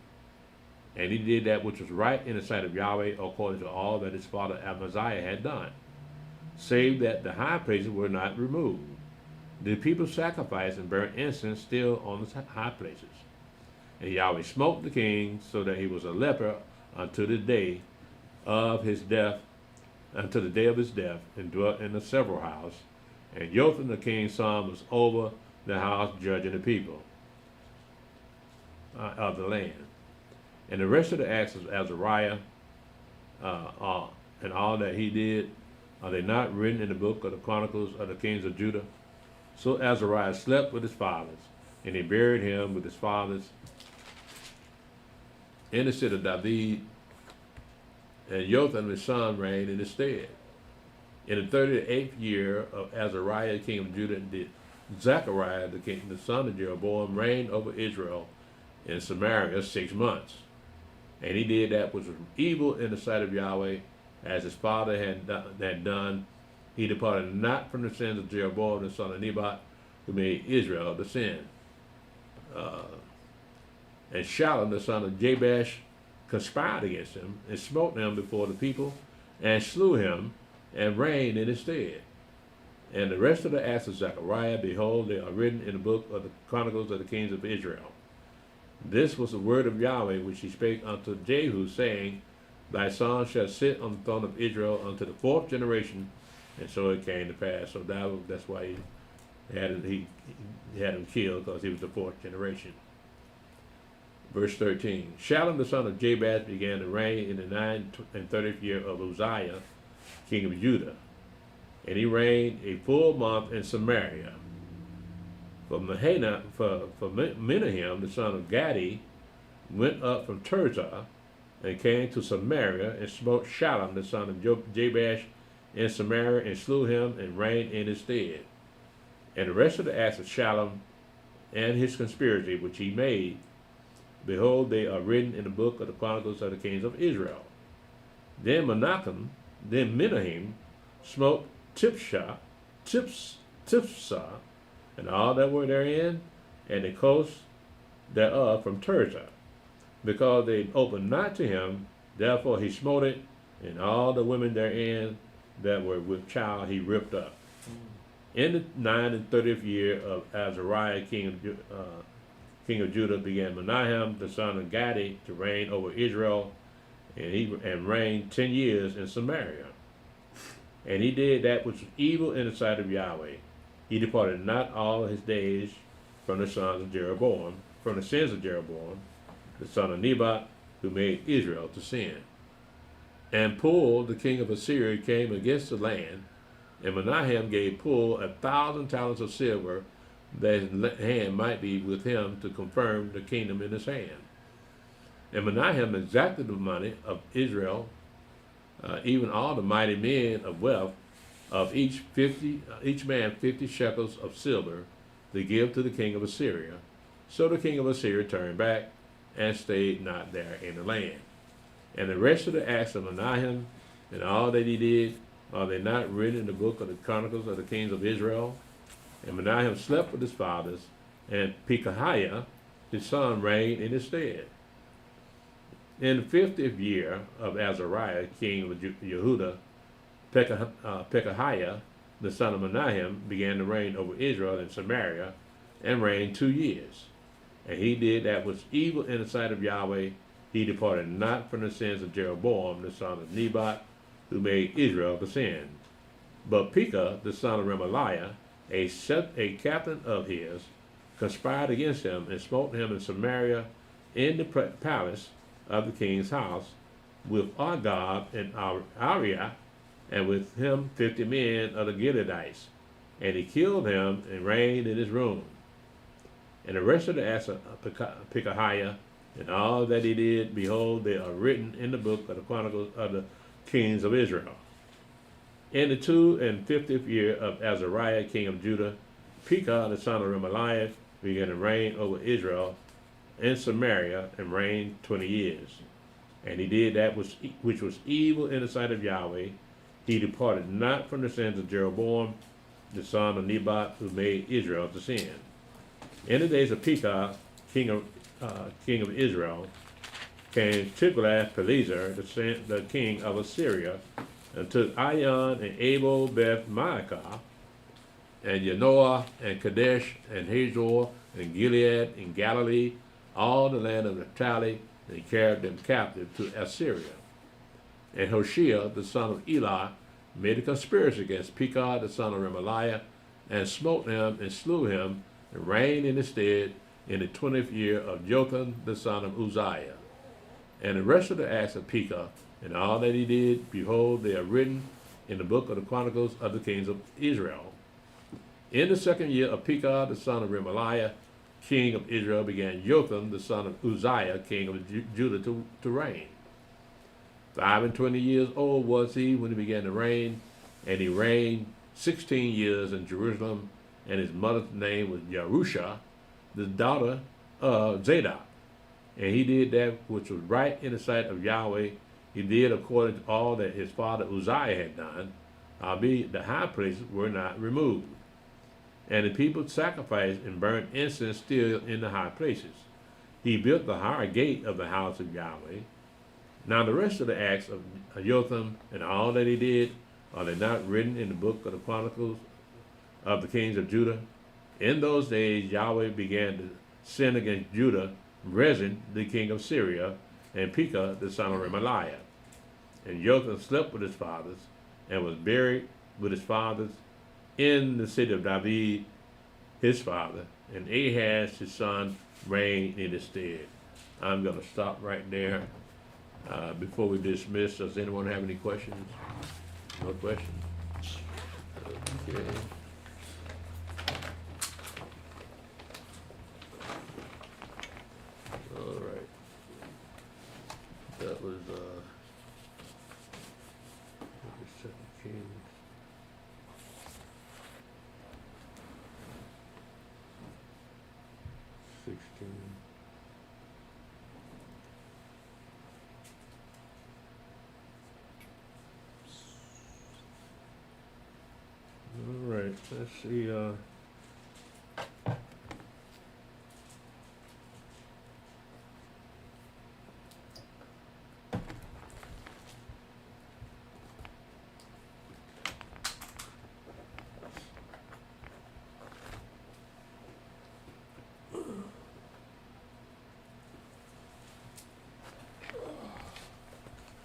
Speaker 3: And he did that which was right in the sight of Yahweh, according to all that his father Amaziah had done, save that the high places were not removed. The people sacrificed and burnt incense still on the high places. And Yahweh smote the king so that he was a leper unto the day of his death, until the day of his death, and dwelt in a several house. And Jotham the king's son was over the house, judging the people of the land. And the rest of the acts of Azariah and all that he did, are they not written in the book of the Chronicles of the kings of Judah? So Azariah slept with his fathers, and he buried him with his fathers in the city of David, and Jotham his son reigned in his stead. In the 38th year of Azariah, king of Judah, did Zechariah, the king, the son of Jeroboam, reign over Israel in Samaria 6 months. And he did that which was evil in the sight of Yahweh, as his father had done. He departed not from the sins of Jeroboam, the son of Nebat, who made Israel to sin. And Shalom, the son of Jabesh, conspired against him, and smote him before the people, and slew him, and reigned in his stead. And the rest of the acts of Zechariah, behold, they are written in the book of the Chronicles of the kings of Israel. This was the word of Yahweh which he spake unto Jehu, saying, Thy son shall sit on the throne of Israel unto the 4th generation. And so it came to pass. So that's why he had him killed, because he was the 4th generation. Verse 13. Shalom the son of Jabesh began to reign in the 39th year of Uzziah, king of Judah. And he reigned a full month in Samaria. For Menahem, the son of Gadi, went up from Tirzah, and came to Samaria, and smote Shalom, the son of Jabesh, in Samaria, and slew him, and reigned in his stead. And the rest of the acts of Shalom, and his conspiracy which he made, behold, they are written in the book of the Chronicles of the kings of Israel. Then Menahem smote Tipsah, and all that were therein, and the coast thereof from Tirzah, because they opened not to him. Therefore he smote it, and all the women therein that were with child he ripped up. In the 39th year of Azariah, king of Judah, began Menahem, the son of Gadi, to reign over Israel, and reigned 10 years in Samaria. And he did that which was evil in the sight of Yahweh. He departed not all his days from the sons of Jeroboam, from the sins of Jeroboam, the son of Nebat, who made Israel to sin. And Pul, the king of Assyria, came against the land, and Menahem gave Pul 1,000 talents of silver, that his hand might be with him to confirm the kingdom in his hand. And Menahem exacted the money of Israel, even all the mighty men of wealth, of each man 50 shekels of silver, to give to the king of Assyria. So the king of Assyria turned back, and stayed not there in the land. And the rest of the acts of Menahem, and all that he did, are they not written in the book of the Chronicles of the kings of Israel? And Menahem slept with his fathers, and Pekahiah, his son, reigned in his stead. In the 50th year of Azariah, king of Yehudah, Pekahiah, the son of Menahem, began to reign over Israel in Samaria, and reigned 2 years. And he did that was evil in the sight of Yahweh. He departed not from the sins of Jeroboam, the son of Nebat, who made Israel to sin. But Pekah, the son of Remaliah, a captain of his, conspired against him, and smote him in Samaria, in the palace of the king's house, with Agab and Ariah, and with him 50 men of the Gileadites. And he killed him, and reigned in his room. And the rest of the acts of Pekahiah, and all that he did, behold, they are written in the book of the Chronicles of the kings of Israel. In the 52nd year of Azariah, king of Judah, Pekah, the son of Remaliah, began to reign over Israel in Samaria and reigned 20 years. And he did that which was evil in the sight of Yahweh. He departed not from the sins of Jeroboam, the son of Nebat, who made Israel to sin. In the days of Pekah, king of Israel, came Tiglath-Pileser, the king of Assyria, and took Ion and Abel Beth Maacah, and Yanoah and Kadesh and Hazor and Gilead and Galilee, all the land of Naphtali, and he carried them captive to Assyria. And Hoshea, the son of Elah, made a conspiracy against Pekah, the son of Remaliah, and smote him and slew him, and reigned in his stead in the 20th year of Jotham, the son of Uzziah. And the rest of the acts of Pekah, and all that he did, behold, they are written in the book of the Chronicles of the kings of Israel. In the 2nd year of Pekah, the son of Remaliah, king of Israel, began Jotham, the son of Uzziah, king of Judah, to reign. 25 years old was he when he began to reign, and he reigned 16 years in Jerusalem, and his mother's name was Jerusha, the daughter of Zadok. And he did that which was right in the sight of Yahweh. He did according to all that his father Uzziah had done, albeit the high places were not removed. And the people sacrificed and burned incense still in the high places. He built the higher gate of the house of Yahweh. Now the rest of the acts of Jotham and all that he did, are they not written in the book of the Chronicles of the kings of Judah? In those days Yahweh began to sin against Judah, Rezin, the king of Syria, and Pekah, the son of Remaliah. And Jotham slept with his fathers, and was buried with his fathers in the city of David, his father, and Ahaz, his son, reigned in his stead. I'm going to stop right there. Before we dismiss, does anyone have any questions? No questions? Okay. All right. That was, Second Kings. All right, let's see,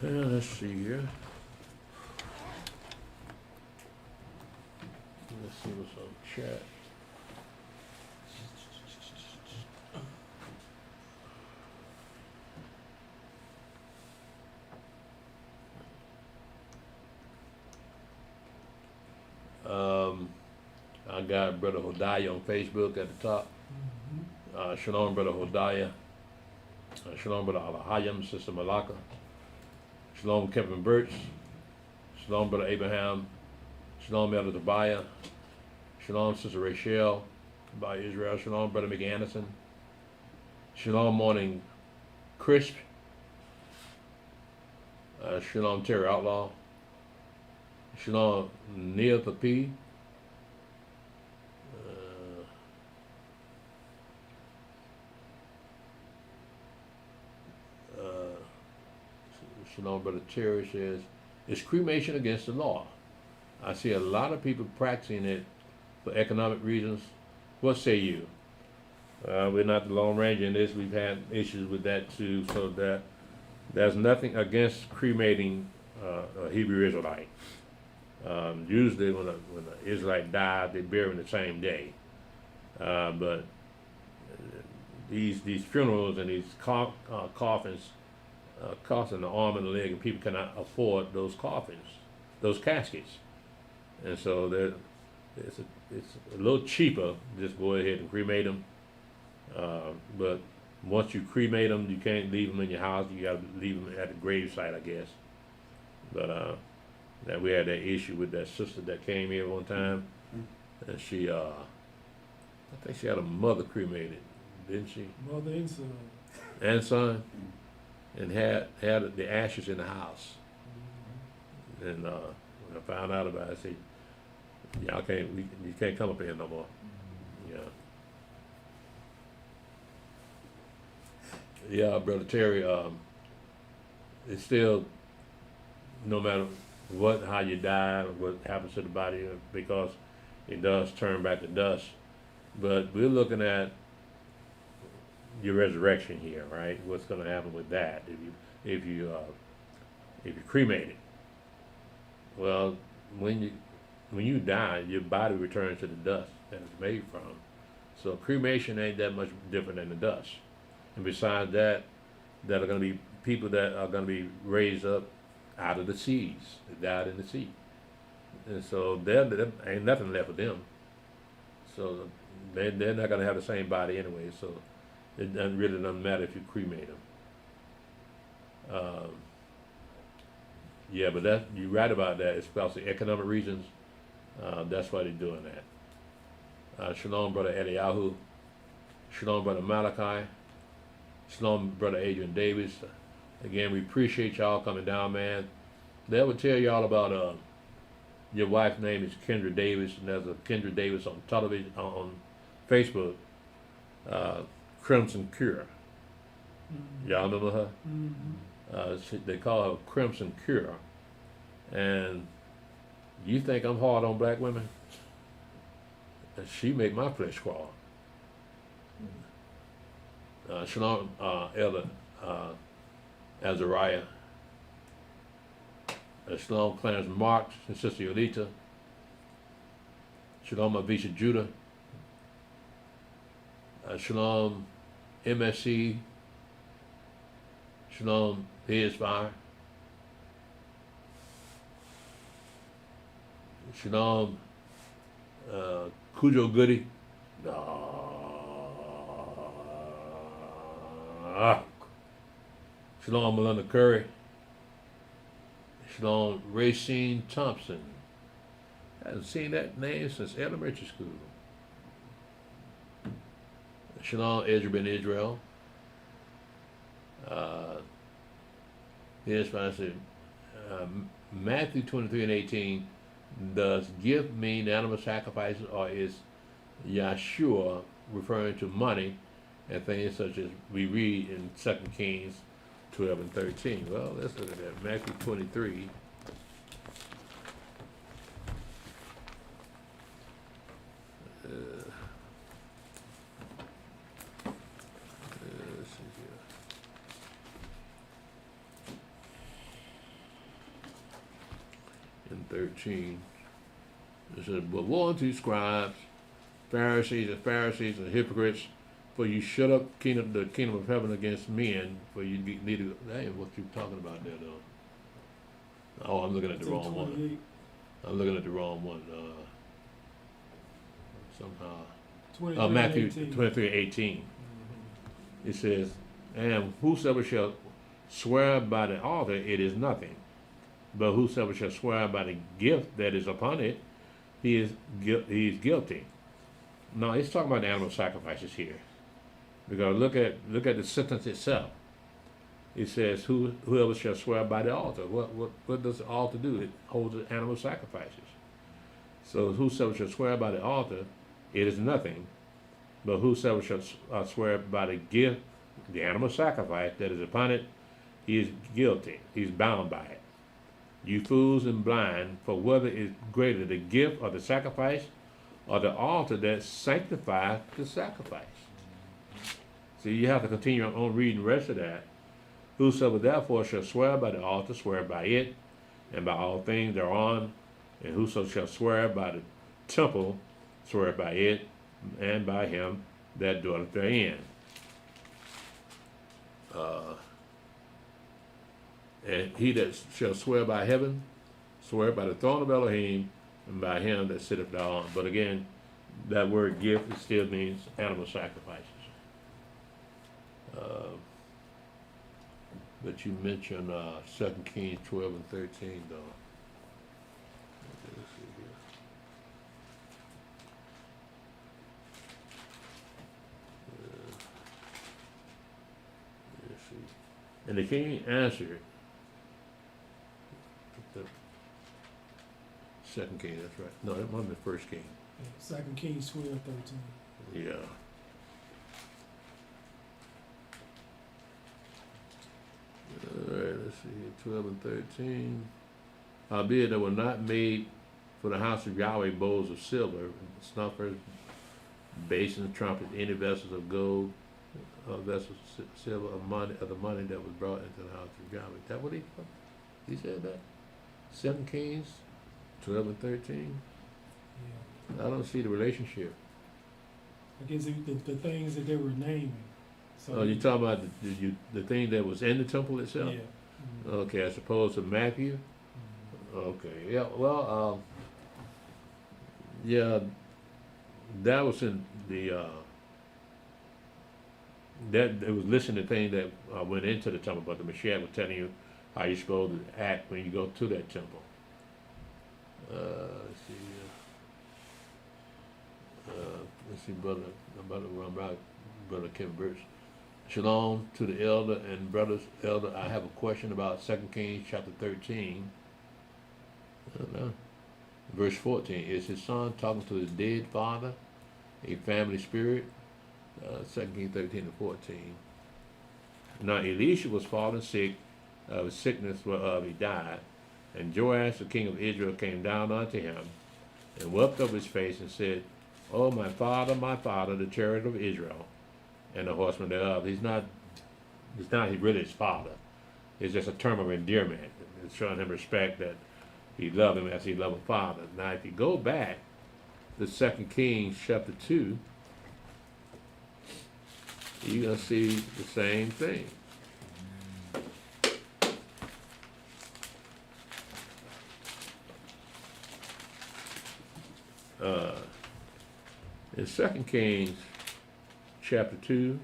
Speaker 3: let's see here. Let's see what's on chat. I got Brother Hodiah on Facebook at the top. Shalom, Brother Hodiah. Shalom, Brother Alahayim, Sister Malaka. Shalom, Kevin Birch. Shalom, Brother Abraham. Shalom, Elder Tobiah. Shalom, Sister Rachel by Israel. Shalom, Brother McAnderson. Shalom, Morning Crisp. Shalom, Terry Outlaw. Shalom, Neil Papi. Shalom, Brother Terry says, is cremation against the law? I see a lot of people practicing it for economic reasons. What say you? We're not the Lone Ranger in this. We've had issues with that too. So that there's nothing against cremating a Hebrew Israelite. Usually when an Israelite dies, they bury him the same day. But these funerals and these coffins costing the arm and the leg, and people cannot afford those coffins, those caskets. And so it's a little cheaper, just go ahead and cremate them. But once you cremate them, you can't leave them in your house. You got to leave them at the grave site, I guess. But that we had that issue with that sister that came here one time, and she, I think she had a mother cremated, didn't she?
Speaker 8: Mother and son.
Speaker 3: And son, and had the ashes in the house. And when I found out about it, I said, y'all you can't come up here no more. Yeah. Yeah, Brother Terry, it's still, no matter how you die, what happens to the body, because it does turn back to dust. But we're looking at your resurrection here, right? What's going to happen with that if you cremate it? Well, when you die, your body returns to the dust that it's made from. So cremation ain't that much different than the dust. And besides that, that are going to be people that are going to be raised up out of the seas, that died in the sea. And so there ain't nothing left of them. So they're not going to have the same body anyway. So it really doesn't matter if you cremate them. Yeah, but you're right about that. It's because of economic reasons. That's why they're doing that. Shalom, Brother Eliyahu. Shalom, Brother Malachi. Shalom, Brother Adrian Davis. Again, we appreciate y'all coming down, man. They will tell y'all about your wife's name is Kendra Davis, and there's a Kendra Davis on television, on Facebook, Crimson Cure. Y'all remember her? They call her Crimson Cure. And you think I'm hard on black women? She make my flesh crawl. Shalom, Elder Azariah. Shalom, Clarence Marks and Sister Yolita. Shalom, Avisha Judah. Shalom, MSC. Shalom, His Fire. Shalom, Cujo Goody. Shalom, Melinda Curry. Shalom, Racine Thompson. I haven't seen that name since elementary school. Shalom, Ezra ben Israel. Here's what I said. Matthew 23:18. Does gift mean animal sacrifices, or is Yahshua referring to money and things such as we read in 2 Kings 12:13? Well, let's look at that. Matthew 23. Let's see here. In 13, it says, "But woe unto you, scribes, Pharisees and hypocrites, for you shut up the kingdom of heaven against men, for you need to." That ain't what you're talking about there, though. Oh, I'm looking at the wrong one. I'm looking at the wrong one. Somehow. Matthew 23:18. It says, "And whosoever shall swear by the altar, it is nothing. But whosoever shall swear by the gift that is upon it, he is guilty." Now, it's talking about animal sacrifices here. Because look at the sentence itself. It says, whoever shall swear by the altar. What does the altar do? It holds the animal sacrifices. So whosoever shall swear by the altar, it is nothing. But whosoever shall swear by the gift, the animal sacrifice that is upon it, he is guilty. He's bound by it. You fools and blind, for whether is greater, the gift or the sacrifice, or the altar that sanctifies the sacrifice. So you have to continue on reading the rest of that. Whosoever therefore shall swear by the altar, swear by it, and by all things thereon. And whoso shall swear by the temple, swear by it, and by him that dwelleth therein. And he that shall swear by heaven, swear by the throne of Elohim, and by him that sitteth thereon. But again, that word gift, it still means animal sacrifices. But you mentioned, 2 Kings 12 and 13, though. Okay, let's see here. Let's see. And the king answered, the 2 King, that's right. No, that might be the 1 King.
Speaker 8: Yeah, 2 Kings 12:13.
Speaker 3: Yeah. All right, let's see here, 12 and 13. Howbeit, there were not made for the house of Yahweh bowls of silver, snuffers, basins, trumpets, any vessels of gold, vessels of silver, of the money that was brought into the house of Yahweh. Is that what he said that? 2 Kings 12 and 13?
Speaker 8: Yeah.
Speaker 3: I don't see the relationship.
Speaker 8: I guess the things that they were naming. So
Speaker 3: Oh, you're talking about the thing that was in the temple
Speaker 8: yeah.
Speaker 3: itself?
Speaker 8: Mhm.
Speaker 3: Okay, as opposed to Matthew?
Speaker 8: Mhm.
Speaker 3: Okay, yeah, well, yeah, that was in the, that, it was listing the thing that went into the temple, but the Mashiach was telling you how you're supposed to act when you go to that temple. Let's see, Brother Kim Birch. Shalom to the elder and brothers. Elder, I have a question about 2 Kings chapter 13. Verse 14. Is his son talking to his dead father, a family spirit? 2 Kings 13 and 14. Now Elisha was fallen sick of a sickness whereof he died. And Joash, the king of Israel, came down unto him and wept over his face and said, "Oh, my father, the chariot of Israel, and the horsemen thereof." It's not really his father. It's just a term of endearment. It's showing him respect that he loved him as he loved a father. Now, if you go back to 2 Kings chapter 2, you're going to see the same thing. In 2 Kings chapter 2,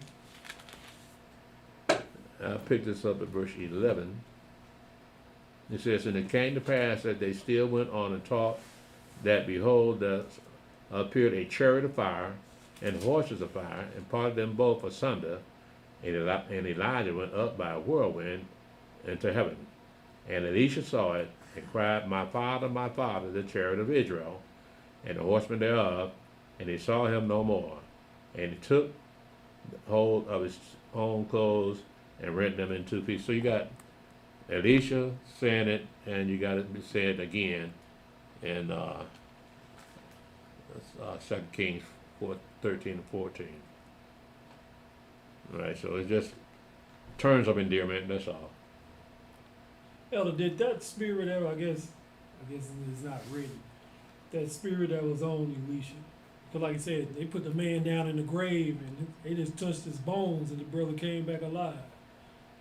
Speaker 3: I'll pick this up at verse 11. It says, "And it came to pass that they still went on and talked, that behold, there appeared a chariot of fire and horses of fire, and parted them both asunder. And Elijah went up by a whirlwind into heaven. And Elisha saw it, and cried, my father, the chariot of Israel, and the horsemen thereof. And he saw him no more. And he took hold of his own clothes and rent them in two pieces." So you got Elisha saying it, and you got it said again in 2 Kings 13 and 14. All right, so it's just terms of endearment, that's all.
Speaker 8: Elder, did that spirit ever, I guess it's not written, that spirit that was on Elisha? Because like I said, they put the man down in the grave and they just touched his bones and the brother came back alive.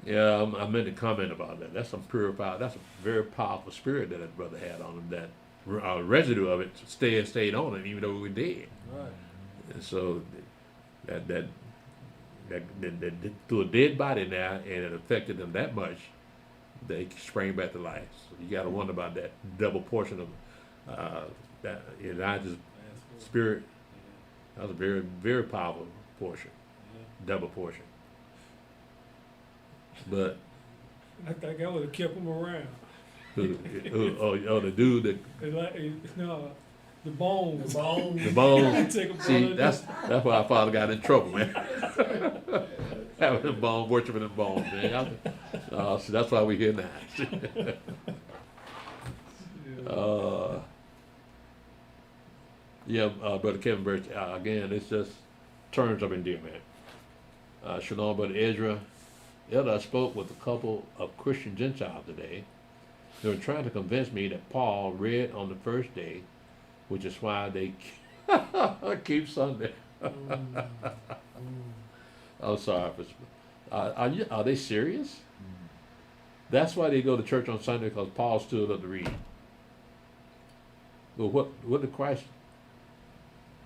Speaker 3: Yeah, I meant to comment about that. That's that's a very powerful spirit that brother had on him. That residue of it stayed on him even though we were dead.
Speaker 8: Right.
Speaker 3: And so that through a dead body now, and it affected them that much, they sprang back to life. So you got to wonder about that double portion of that Elijah's spirit. That was a very, very powerful portion, double portion. But
Speaker 8: I think I would have kept him around.
Speaker 3: the dude that
Speaker 8: No, the bones.
Speaker 3: the bones.
Speaker 8: Take 'em
Speaker 3: See,
Speaker 8: brother.
Speaker 3: that's why our father got in trouble, man. Having them bones, worshiping them bones, man. So that's why we here now. Brother Kevin Birch, again, it's just terms of endearment. Shalom, Brother Ezra. Elder, I spoke with a couple of Christian Gentiles today. They were trying to convince me that Paul read on the first day, which is why they keep Sunday. I'm sorry. Are they serious? That's why they go to church on Sunday, because Paul stood up to read. But what did Christ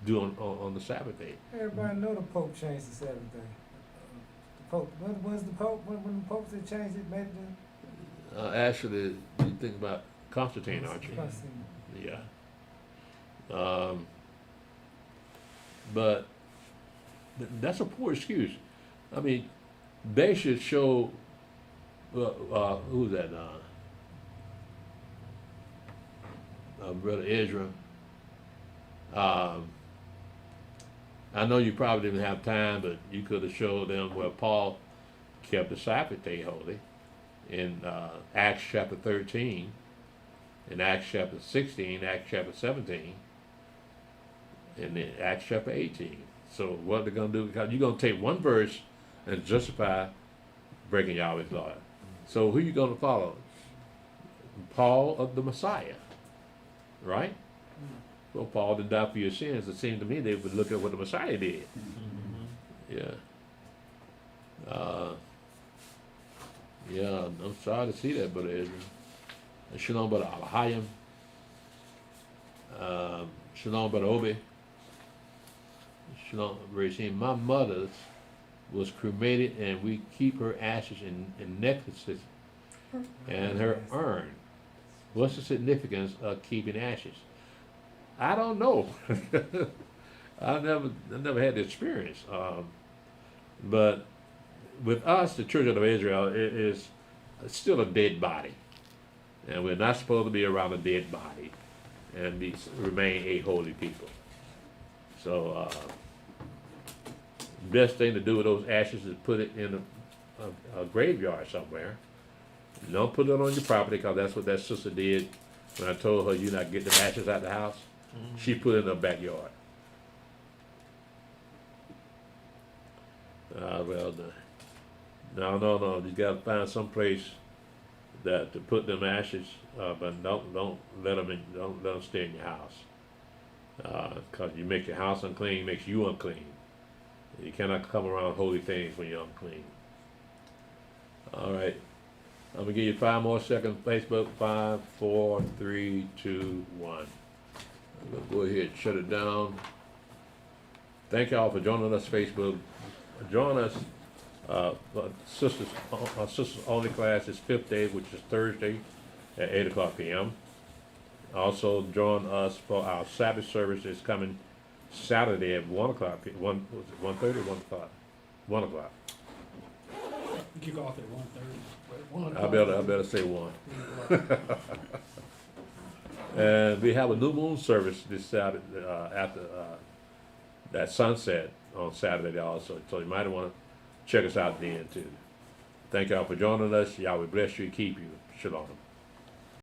Speaker 3: do on the Sabbath day?
Speaker 4: Everybody know the Pope changed the Sabbath day. Pope, when was the Pope, when the Popes had changed it, made it
Speaker 3: Actually, you think about Constantine, aren't you?
Speaker 4: Constantine.
Speaker 3: Yeah. But that's a poor excuse. I mean, they should show, who's that, Brother Ezra. I know you probably didn't have time, but you could have showed them where Paul kept the Sabbath day holy in Acts chapter 13, in Acts chapter 16, Acts chapter 17, and then Acts chapter 18. So what they're going to do, because you're going to take one verse and justify breaking Yahweh's law. So who are you going to follow? Paul of the Messiah, right? Well, Paul didn't die for your sins. It seemed to me they would look at what the Messiah did. Yeah. Yeah, I'm sorry to see that, Brother Ezra. Shalom, Brother Alahayim. Shalom, Brother Obi. Shalom, Rashim. My mother's was cremated, and we keep her ashes in necklaces and her urn. What's the significance of keeping ashes? I don't know. I never had the experience. But with us, the Church of Israel, it is still a dead body, and we're not supposed to be around a dead body and remain a holy people. So, best thing to do with those ashes is put it in a graveyard somewhere. Don't put it on your property, because that's what that sister did when I told her you're not getting the ashes out of the house. She put it in her backyard. Well, no. You got to find some place that to put them ashes, but don't let them stay in your house. Because you make your house unclean, makes you unclean. You cannot come around holy things when you're unclean. All right. I'm gonna give you 5 more seconds. Facebook, 5, 4, 3, 2, 1. I'm gonna go ahead and shut it down. Thank y'all for joining us, Facebook. Join us, sisters only class is 5th day, which is Thursday at 8 o'clock p.m. Also join us for our Sabbath service that's coming Saturday at 1 o'clock. 1:30 or 1 o'clock? 1 o'clock.
Speaker 8: We kick off at 1:30.
Speaker 3: I better say 1. And we have a new moon service this Saturday after that sunset on Saturday also. So you might want to check us out then too. Thank y'all for joining us. Y'all will bless you and keep you. Shalom.